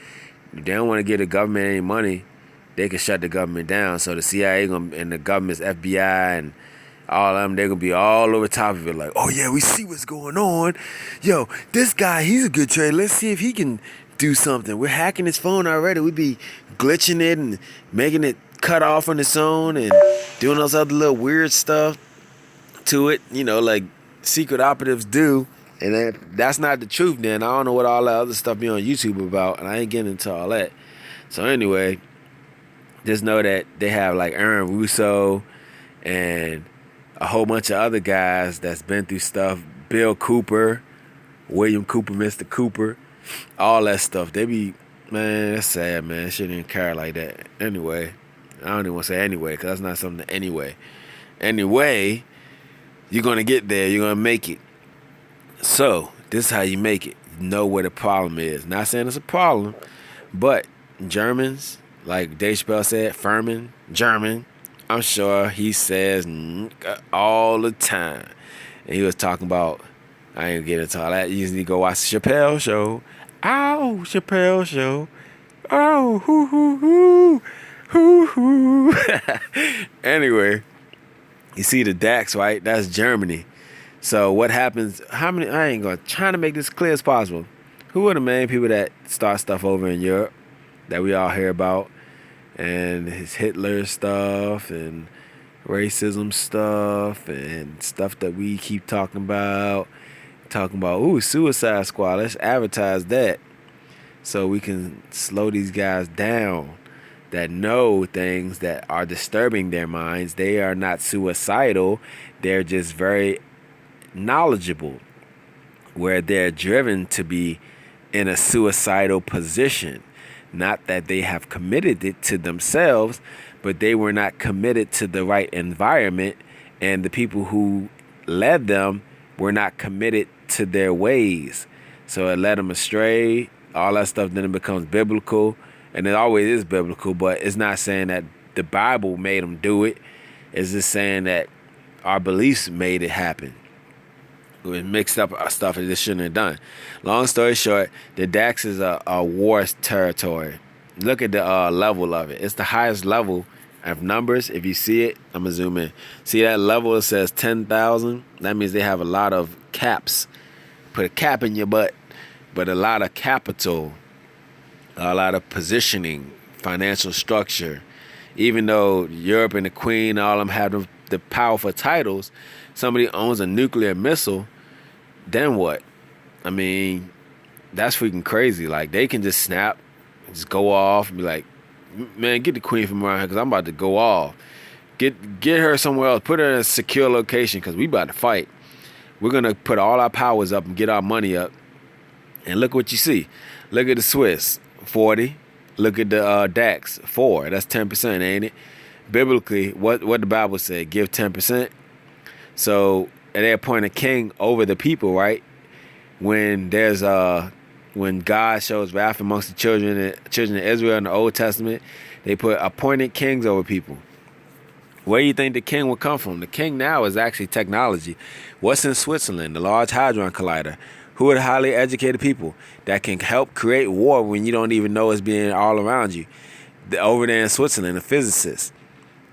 if they don't want to give the government any money, they can shut the government down. So the CIA and the government's FBI and all of them, they're going to be all over top of it like, oh yeah, we see what's going on. Yo, this guy, he's a good trader. Let's see if he can do something. We're hacking his phone already. We be glitching it and making it cut off on its own and doing those other little weird stuff to it, like secret operatives do. And that's not the truth then. I don't know what all that other stuff be on YouTube about, and I ain't getting into all that. So anyway, just know that they have like Aaron Russo and a whole bunch of other guys that's been through stuff. Bill Cooper, William Cooper, Mr. Cooper, all that stuff. They be, man, that's sad, man. Shouldn't even care like that. Anyway, I don't even want to say anyway, because that's not something anyway. Anyway, you're going to get there. You're going to make it. So, this is how you make it. Know where the problem is. Not saying it's a problem, but Germans, like Dave Chappelle said, Furman, German, I'm sure he says all the time. And he was talking about, I ain't getting into all that. You just need to go watch the Chappelle show. Ow, Chappelle show. Oh, hoo, hoo, hoo. Hoo, hoo. Anyway, you see the DAX, right? That's Germany. So what happens, I ain't going to try to make this clear as possible. Who are the main people that start stuff over in Europe that we all hear about? And his Hitler stuff and racism stuff and stuff that we keep talking about. Ooh, Suicide Squad, let's advertise that so we can slow these guys down that know things that are disturbing their minds. They are not suicidal. They're just very knowledgeable, where they're driven to be in a suicidal position. Not that they have committed it to themselves, but they were not committed to the right environment, and the people who led them were not committed to their ways. So it led them astray. All that stuff then becomes biblical, and it always is biblical, but it's not saying that the Bible made them do it. It's just saying that our beliefs made it happen. We mixed up stuff that this shouldn't have done. Long story short, the DAX is a war territory. Look at the level of it. It's the highest level of numbers. If you see it, I'm going to zoom in. See that level? It says 10,000. That means they have a lot of caps. Put a cap in your butt. But a lot of capital, a lot of positioning, financial structure. Even though Europe and the Queen, all of them have the powerful titles, somebody owns a nuclear missile, then what? I mean, that's freaking crazy. Like, they can just snap, just go off and be like, man, get the Queen from around here because I'm about to go off. Get her somewhere else. Put her in a secure location because we about to fight. We're going to put all our powers up and get our money up. And look what you see. Look at the Swiss. 40. Look at the DAX 4. That's 10%, ain't it? Biblically, what the Bible said, give 10%. So they appoint a king over the people, right? When there's when God shows wrath amongst the children of Israel in the Old Testament, they put appointed kings over people. Where do you think the king would come from? The king now is actually technology. What's in Switzerland? The Large Hadron Collider. Who are the highly educated people that can help create war when you don't even know it's being all around you? Over there in Switzerland, the physicists.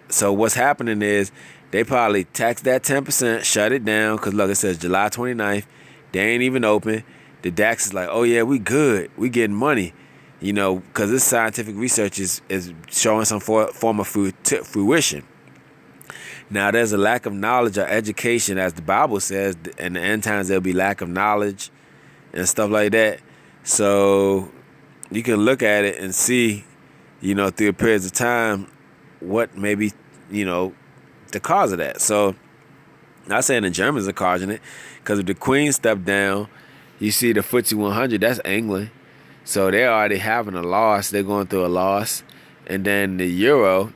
So what's happening is they probably tax that 10%, shut it down, because look, it says July 29th. They ain't even open. The DAX is like, oh yeah, we good. We getting money. Because this scientific research is showing some form of fruition. Now, there's a lack of knowledge or education, as the Bible says. In the end times, there'll be lack of knowledge and stuff like that. So you can look at it and see, through periods of time, what maybe, the cause of that. So not saying the Germans are causing it, because if the Queen stepped down, you see the FTSE 100, that's England. So they're already having a loss. They're going through a loss. And then the Euro,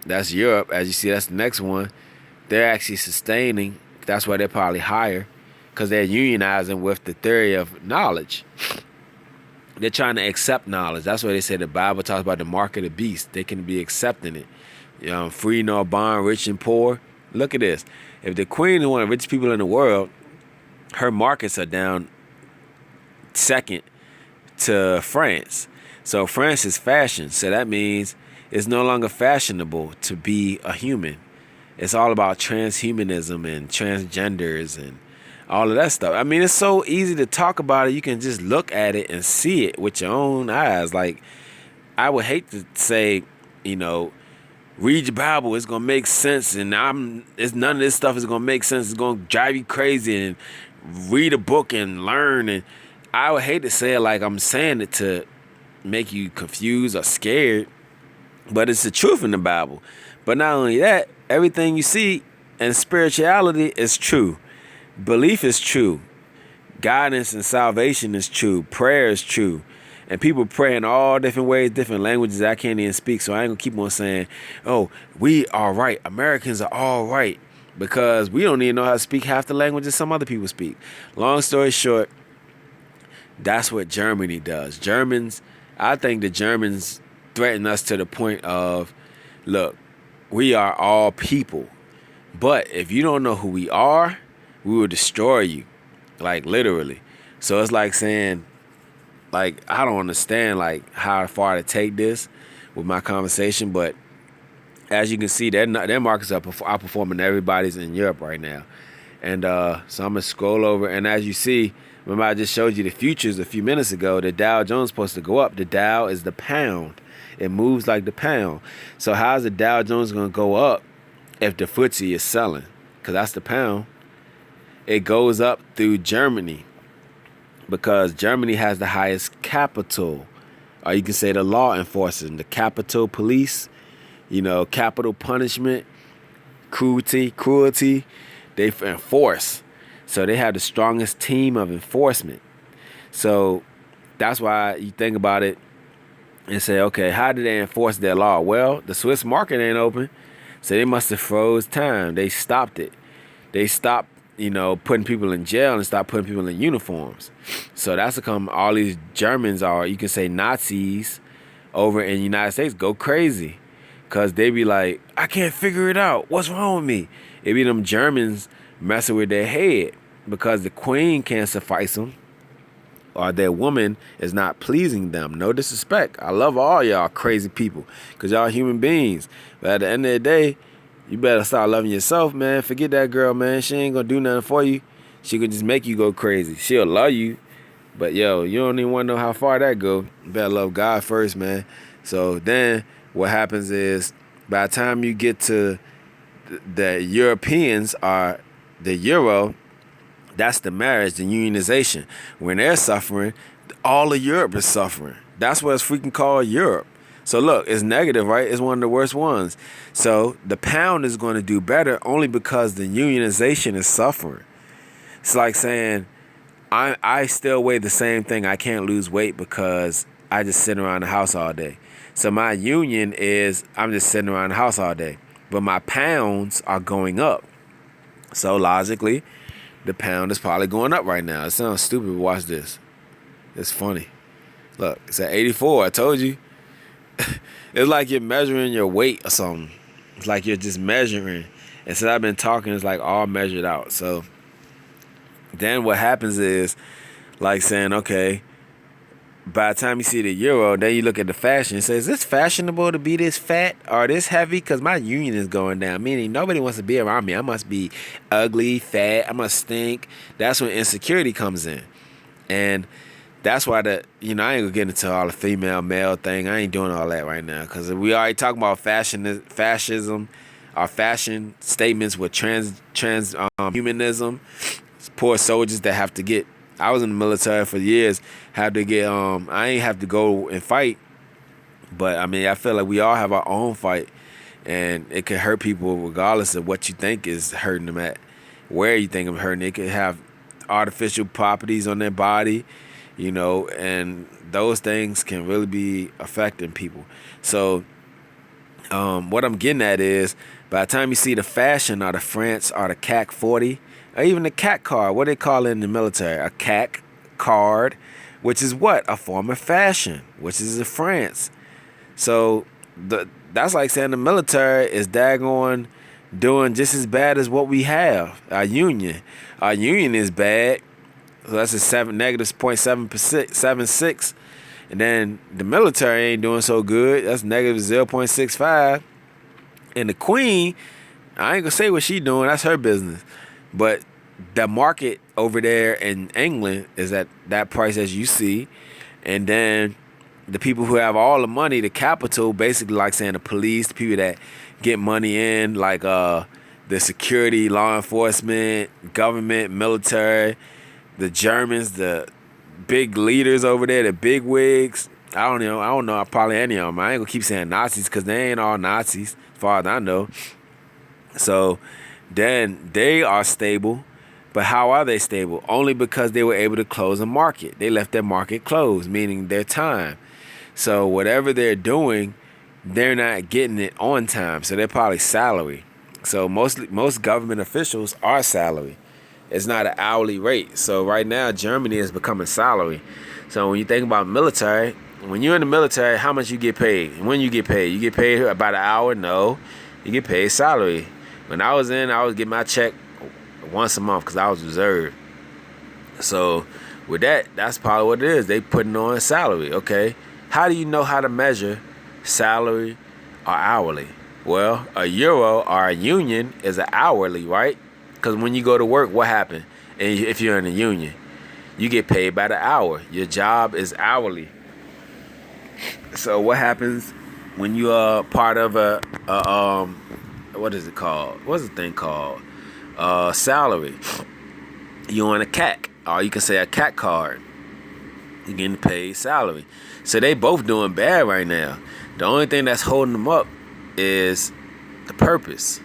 that's Europe. As you see, that's the next one. They're actually sustaining. That's why they're probably higher, because they're unionizing with the theory of knowledge. They're trying to accept knowledge. That's why they say the Bible talks about the mark of the beast. They can be accepting it. Free nor bond, rich and poor. Look at this. If the Queen is one of the richest people in the world, her markets are down second to France. So France is fashion. So that means it's no longer fashionable to be a human. It's all about transhumanism and transgenders and all of that stuff. I mean, it's so easy to talk about it. You can just look at it and see it with your own eyes. Like, I would hate to say, read your Bible, it's gonna make sense, and none of this stuff is gonna make sense. It's gonna drive you crazy, and read a book and learn. And I would hate to say it like I'm saying it to make you confused or scared, but it's the truth in the Bible. But not only that, everything you see in spirituality is true. Belief is true. Guidance and salvation is true. Prayer is true. And people pray in all different ways, different languages I can't even speak. So I ain't going to keep on saying, oh, we are right. Americans are all right. Because we don't even know how to speak half the languages some other people speak. Long story short, that's what Germany does. I think the Germans threaten us to the point of, look, we are all people. But if you don't know who we are, we will destroy you. Like, literally. So it's like saying, like, I don't understand, like, how far to take this with my conversation, but as you can see, their markets are outperforming everybody's in Europe right now. And so I'm going to scroll over, and as you see, remember I just showed you the futures a few minutes ago. The Dow Jones is supposed to go up. The Dow is the pound. It moves like the pound. So how is the Dow Jones going to go up if the FTSE is selling? Because that's the pound. It goes up through Germany, because Germany has the highest capital, or you can say the law enforcement, the capital police, capital punishment, cruelty, they enforce. So they have the strongest team of enforcement. So that's why you think about it and say, okay, how do they enforce their law? Well, the Swiss market ain't open, so they must have froze time. They stopped it. They stopped putting people in jail and stop putting people in uniforms. So that's how come all these Germans are, you can say Nazis over in the United States, go crazy. Because they be like, I can't figure it out. What's wrong with me? It be them Germans messing with their head because the Queen can't suffice them, or their woman is not pleasing them. No disrespect. I love all y'all crazy people because y'all human beings. But at the end of the day, you better start loving yourself, man. Forget that girl, man. She ain't gonna do nothing for you. She could just make you go crazy. She'll love you, but you don't even want to know how far that go. You better love God first, man. So then what happens is, by the time you get to the Europeans, are the Euro, that's the marriage, the unionization. When they're suffering, all of Europe is suffering. That's what it's freaking called Europe. So look, it's negative, right? It's one of the worst ones. So the pound is going to do better only because the unionization is suffering. It's like saying, I still weigh the same thing. I can't lose weight because I just sit around the house all day. So my union is I'm just sitting around the house all day. But my pounds are going up. So logically, the pound is probably going up right now. It sounds stupid, but watch this. It's funny. Look, it's at 84. I told you. It's like you're measuring your weight or something. It's like you're just measuring. And since I've been talking, it's like all measured out. So then what happens is like saying, okay, by the time you see the euro, then you look at the fashion and say, is this fashionable to be this fat or this heavy? Because my union is going down. Meaning nobody wants to be around me. I must be ugly, fat. I must stink. That's when insecurity comes in. And that's why I ain't gonna get into all the female male thing. I ain't doing all that right now because we already talking about fascism, our fashion statements with humanism. Poor soldiers that have to get. I was in the military for years. Have to get. I ain't have to go and fight, but I mean, I feel like we all have our own fight, and it could hurt people regardless of what you think is hurting them at, where you think I'm hurting. It could have artificial properties on their body, and those things can really be affecting people. So, what I'm getting at is, by the time you see the fashion or the France or the CAC 40. Or even the CAC card, what they call it in the military, a CAC card, which is what? A form of fashion, which is in France. So that's like saying the military is daggone doing just as bad as what we have, our union. Our union is bad, so that's a negative 0.76. And then the military ain't doing so good, that's negative 0.65. And the queen, I ain't gonna say what she doing, that's her business. But the market over there in England is at that price as you see. And then the people who have all the money, the capital, basically like saying the police, the people that get money in, like the security, law enforcement, government, military, the Germans, the big leaders over there, the big wigs. I don't know probably any of them. I ain't gonna keep saying Nazis because they ain't all Nazis as far as I know. So then they are stable. But how are they stable? Only because they were able to close a market. They left their market closed, meaning their time. So whatever they're doing, they're not getting it on time. So they're probably salary. So most government officials are salary. It's not an hourly rate. So right now, Germany is becoming salary. So when you think about military, when you're in the military, how much you get paid? And when you get paid? You get paid about an hour? No. You get paid salary. When I was in, I would get my check once a month because I was reserved. So with that, that's probably what it is. They putting on salary. Okay. How do you know how to measure salary or hourly? Well, a euro or a union is an hourly, right? Because when you go to work, what happened? And if you're in a union, you get paid by the hour. Your job is hourly. So what happens when you are part of a what is it called? What's the thing called? Salary. You on a CAC, or you can say a CAC card. You're getting paid salary. So they both doing bad right now. The only thing that's holding them up is the purpose.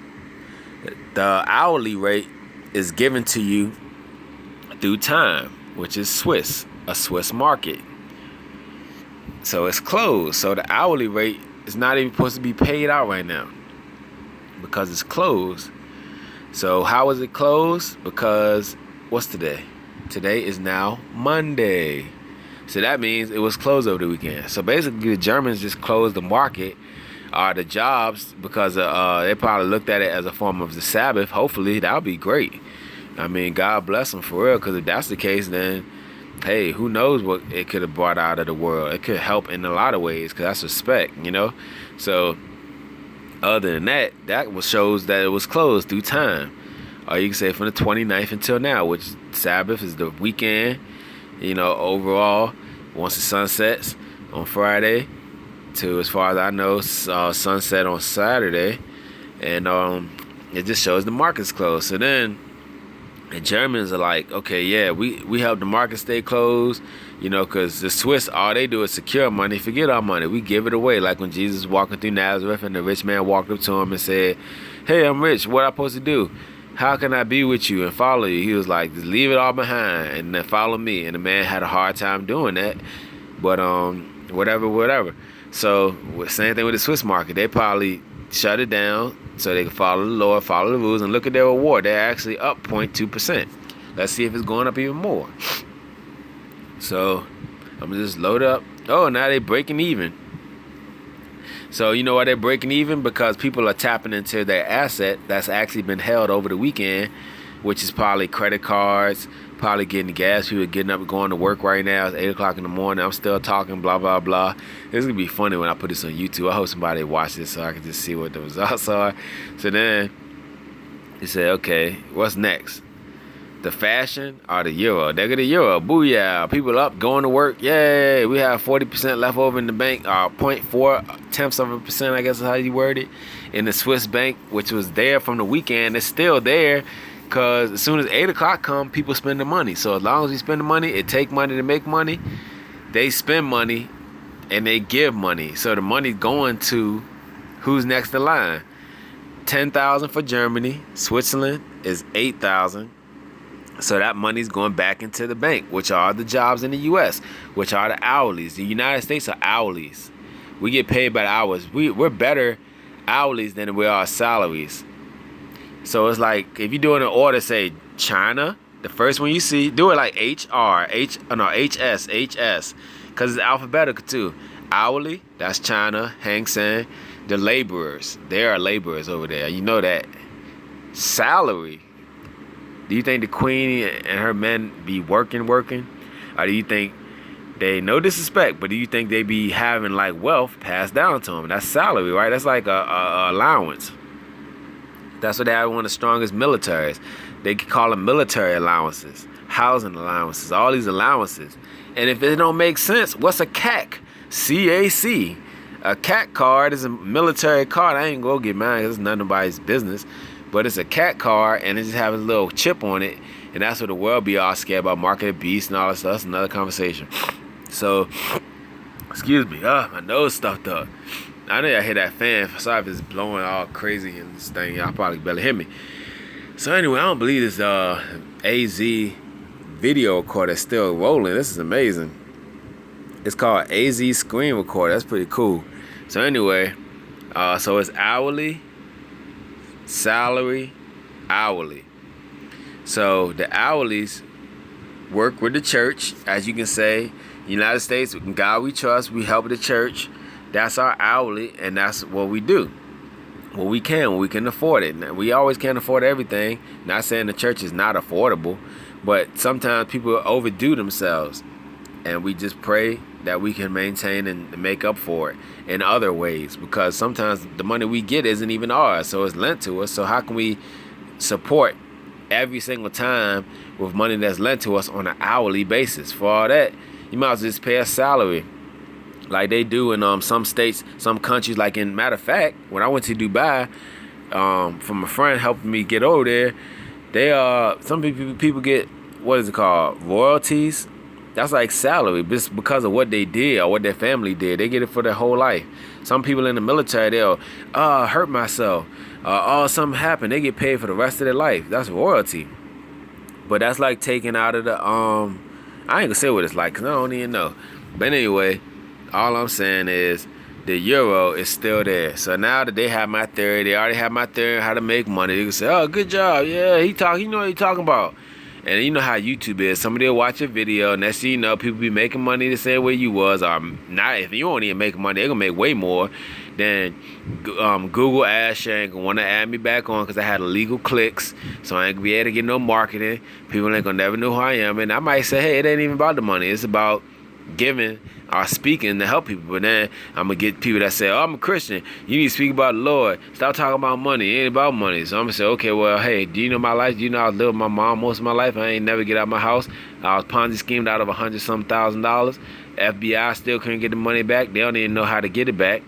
The hourly rate is given to you through time, which is a Swiss market. So it's closed. So the hourly rate is not even supposed to be paid out right now because it's closed. So how is it closed? Because what's today? Today is now Monday. So that means it was closed over the weekend. So basically the Germans just closed the market or the jobs because they probably looked at it as a form of the Sabbath. Hopefully that would be great. I mean, God bless them for real, because if that's the case, then hey, who knows what it could have brought out of the world. It could help in a lot of ways, because that's respect, So other than that, shows that it was closed through time. Or you can say from the 29th until now, which Sabbath is the weekend, overall, once the sun sets on Friday to, as far as I know, sunset on Saturday. And it just shows the market's closed. So then the Germans are like, okay, yeah, we help the market stay closed, because the Swiss, all they do is secure money. Forget our money. We give it away. Like when Jesus was walking through Nazareth and the rich man walked up to him and said, hey, I'm rich. What am I supposed to do? How can I be with you and follow you? He was like, just leave it all behind and then follow me. And the man had a hard time doing that. But whatever. So same thing with the Swiss market. They probably shut it down so they can follow the law, follow the rules, and look at their reward. They're actually up 0.2%. Let's see if it's going up even more. So I'm gonna just load up. Oh, now they're breaking even. So you know why they're breaking even? Because people are tapping into their asset that's actually been held over the weekend, which is probably credit cards, probably getting gas. People are getting up and going to work right now. It's 8 o'clock in the morning. I'm still talking, blah, blah, blah. It's going to be funny when I put this on YouTube. I hope somebody watch this so I can just see what the results are. So then you say, okay, what's next? The fashion or the euro? They get the euro. Booyah. People up, going to work. Yay. We have 40% left over in the bank. 0.4%, I guess is how you word it. In the Swiss bank, which was there from the weekend. It's still there. Because as soon as 8 o'clock come, people spend the money. So as long as we spend the money, it take money to make money. They spend money and they give money. So the money's going to who's next in line. 10,000 for Germany. Switzerland is 8,000. So that money's going back into the bank, which are the jobs in the U.S., which are the hourlies. The United States are hourlies. We get paid by the hours. We're better hourlies than we are salaries. So it's like if you're doing an order, say China, the first one you see, do it like HS, because it's alphabetical too. Hourly, that's China, Hang Seng. The laborers, there are laborers over there. You know that. Salary. Do you think the queen and her men be working? Or do you think they, no disrespect, but do you think they be having like wealth passed down to them? That's salary, right? That's like a allowance. That's what they have one of the strongest militaries. They could call them military allowances, housing allowances, all these allowances. And if it don't make sense, what's a CAC? CAC. A CAC card is a military card. I ain't gonna get mine because it's none of nobody's business. But it's a CAC card, and it just has a little chip on it. And that's what the world be all scared about, market of beast and all that stuff. That's another conversation. So, excuse me. My nose stuffed up. I know y'all hear that fan. Sorry if it's blowing all crazy in this thing. Y'all probably barely hear me. So anyway, I don't believe this AZ video recorder is still rolling. This is amazing. It's called AZ Screen Recorder. That's pretty cool. So anyway, so it's hourly, salary, hourly. So the hourlies work with the church, as you can say. United States, in God we trust. We help the church. That's our hourly, and that's what we do. When we can afford it. Now, we always can't afford everything. Not saying the church is not affordable, but sometimes people overdo themselves, and we just pray that we can maintain and make up for it in other ways, because sometimes the money we get isn't even ours, so it's lent to us. So how can we support every single time with money that's lent to us on an hourly basis? For all that, you might as well just pay a salary like they do in some states, some countries. Like, in matter of fact, when I went to Dubai, from a friend helping me get over there, they some people get, what is it called, royalties. That's like salary, just because of what they did or what their family did. They get it for their whole life. Some people in the military, they'll hurt myself, something happened, they get paid for the rest of their life. That's royalty. But that's like taking out of the I ain't gonna say what it's like because I don't even know. But anyway, all I'm saying is the euro is still there. So now that they have my theory, they already have my theory on how to make money. They can say, oh, good job. Yeah, you know what he's talking about. And you know how YouTube is. Somebody will watch a video, and next thing you know, people be making money the same way you was. Or not, if you don't even make money, they're going to make way more. Then Google ad sharing going to want to add me back on because I had illegal clicks. So I ain't going to be able to get no marketing. People ain't going to never know who I am. And I might say, hey, it ain't even about the money. It's about giving or speaking to help people. But then I'm going to get people that say, oh, I'm a Christian. You need to speak about the Lord. Stop talking about money. It ain't about money. So I'm going to say, okay, well, hey, do you know my life? Do you know I was living with my mom most of my life? I ain't never get out of my house. I was Ponzi schemed out of $100,000. FBI still couldn't get the money back. They don't even know how to get it back.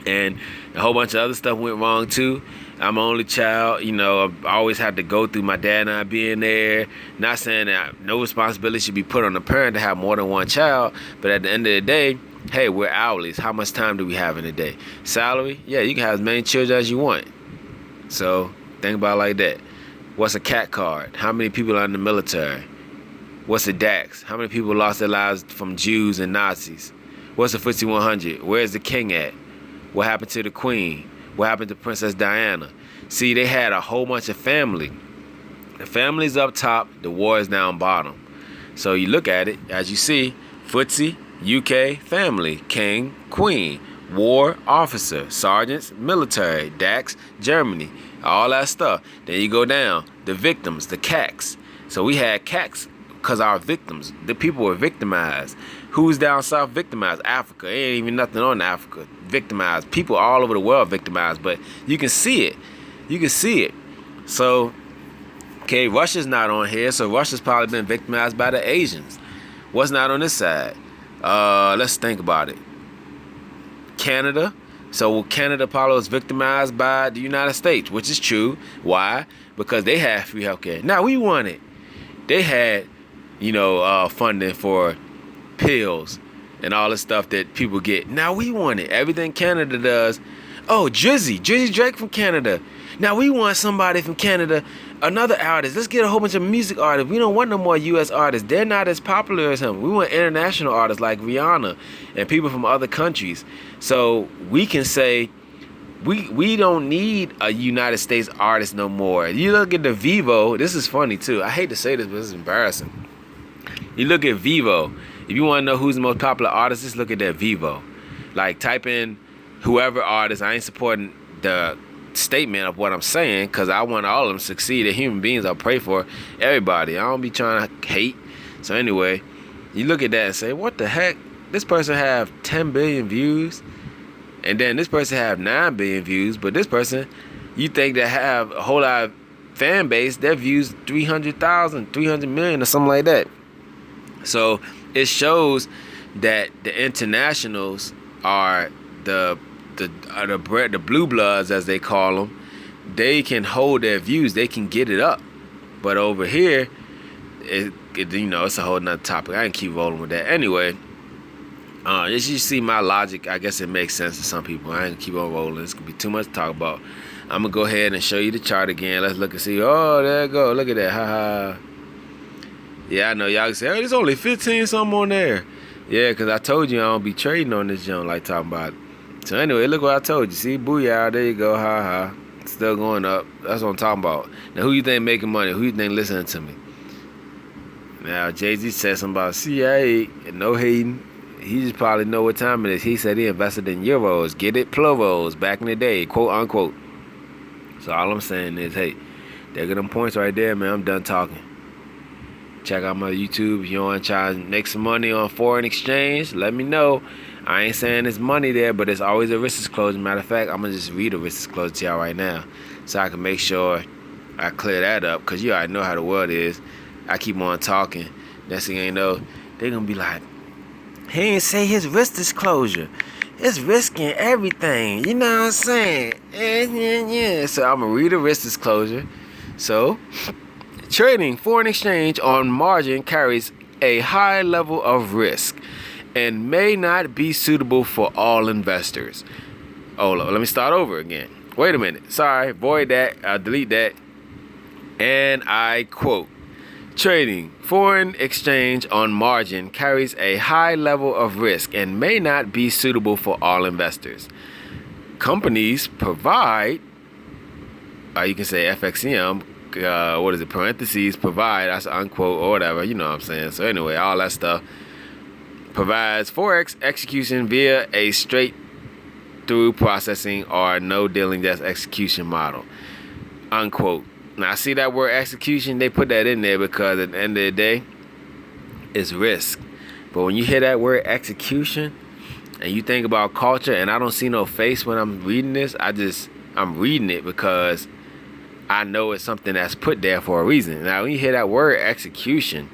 And a whole bunch of other stuff went wrong too. I'm an only child, I always had to go through my dad not being there. Not saying that no responsibility should be put on a parent to have more than one child, but at the end of the day, hey, we're hourlies. How much time do we have in a day? Salary? Yeah, you can have as many children as you want. So think about it like that. What's a CAT card? How many people are in the military? What's a DAX? How many people lost their lives from Jews and Nazis? What's the FTSE 100? Where's the king at? What happened to the queen? What happened to Princess Diana? See, they had a whole bunch of family. The family's up top, the war is down bottom. So you look at it, as you see, FTSE, UK, family, king, queen, war, officer, sergeants, military, DAX, Germany, all that stuff. Then you go down, the victims, the CACs. So we had CACs because our victims, the people were victimized. Who's down south victimized? Africa. Ain't even nothing on Africa. Victimized. People all over the world victimized, but you can see it. You can see it. So, okay, Russia's not on here, so Russia's probably been victimized by the Asians. What's not on this side? Let's think about it. Canada. So Canada probably was victimized by the United States, which is true. Why? Because they had free healthcare. Now we want it. They had, funding for pills and all the stuff that people get. Now we want it. Everything Canada does. Oh, Drizzy Drake from Canada. Now we want somebody from Canada, another artist. Let's get a whole bunch of music artists. We don't want no more U.S. artists. They're not as popular as him. We want international artists like Rihanna and people from other countries. So we can say we don't need a United States artist no more. You look at the Vivo. This is funny too. I hate to say this, but this is embarrassing. You look at Vivo. If you want to know who's the most popular artist, just look at that Vivo. Like type in whoever artist. I ain't supporting the statement of what I'm saying because I want all of them to succeed. They're human beings. I'll pray for everybody. I don't be trying to hate. So anyway, you look at that and say, what the heck? This person have 10 billion views, and then this person have 9 billion views, but this person, you think they have a whole lot of fan base, their views 300,000, 300 million or something like that. So it shows that the internationals are the blue bloods, as they call them. They can hold their views. They can get it up. But over here, it's a whole nother topic. I can keep rolling with that. Anyway, as you see my logic, I guess it makes sense to some people. I ain't keep on rolling. It's going to be too much to talk about. I'm going to go ahead and show you the chart again. Let's look and see. Oh, there it go. Look at that. Ha ha. Yeah, I know y'all can say, oh, there's only 15 something on there. Yeah, because I told you I don't be trading on this junk like talking about it. So anyway, look what I told you. See, booyah, there you go, ha ha. Still going up. That's what I'm talking about. Now, who you think making money? Who you think listening to me? Now, Jay-Z said something about CIA and no hating. He just probably know what time it is. He said he invested in euros. Get it? Plovos back in the day, quote unquote. So all I'm saying is, hey, there go them points right there, man. I'm done talking. Check out my YouTube. If you want to try and make some money on foreign exchange, let me know. I ain't saying there's money there, but there's always a risk disclosure. Matter of fact, I'm going to just read a risk disclosure to y'all right now so I can make sure I clear that up, because you already know how the world is. I keep on talking. Next thing you know, they're going to be like, he ain't say his risk disclosure. It's risking everything. You know what I'm saying? Yeah. So I'm going to read a risk disclosure. So, trading foreign exchange on margin carries a high level of risk and may not be suitable for all investors. Oh, let me start over again. Wait a minute. Sorry, void that. I'll delete that. And I quote, trading foreign exchange on margin carries a high level of risk and may not be suitable for all investors. Companies provide, you can say FXCM, parentheses, provide, that's unquote, or whatever, you know what I'm saying. So anyway, all that stuff provides Forex execution via a straight-through processing or no dealing desk execution model, unquote. Now, I see that word execution, they put that in there because at the end of the day, it's risk. But when you hear that word execution and you think about culture, and I don't see no face when I'm reading this, I'm reading it because I know it's something that's put there for a reason. Now, when you hear that word execution,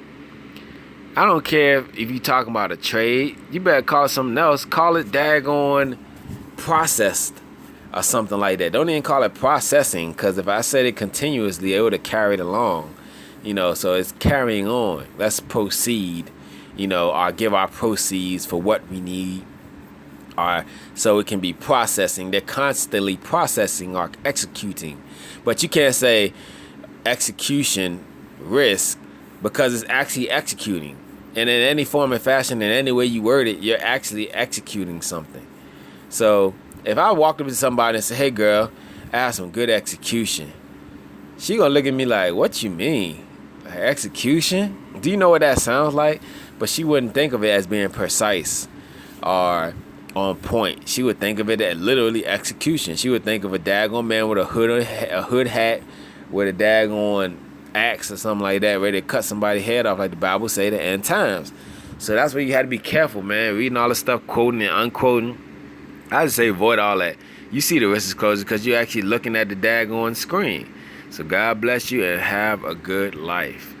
I don't care if you're talking about a trade. You better call it something else. Call it daggone processed or something like that. Don't even call it processing, because if I said it continuously, it would have carried along. So it's carrying on. Let's proceed, or give our proceeds for what we need. So it can be processing. They're constantly processing or executing. But you can't say execution risk because it's actually executing. And in any form and fashion, in any way you word it, you're actually executing something. So if I walk up to somebody and say, hey girl, I have some good execution, she gonna look at me like, what you mean? Like, execution? Do you know what that sounds like? But she wouldn't think of it as being precise or on point. She would think of it as literally execution. She would think of a daggone man with a hood hat with a daggone axe or something like that, ready to cut somebody's head off, like the Bible say, the end times. So that's where you had to be careful, man. Reading all this stuff, quoting and unquoting. I just say avoid all that. You see the risk is closing because you're actually looking at the daggone screen. So God bless you and have a good life.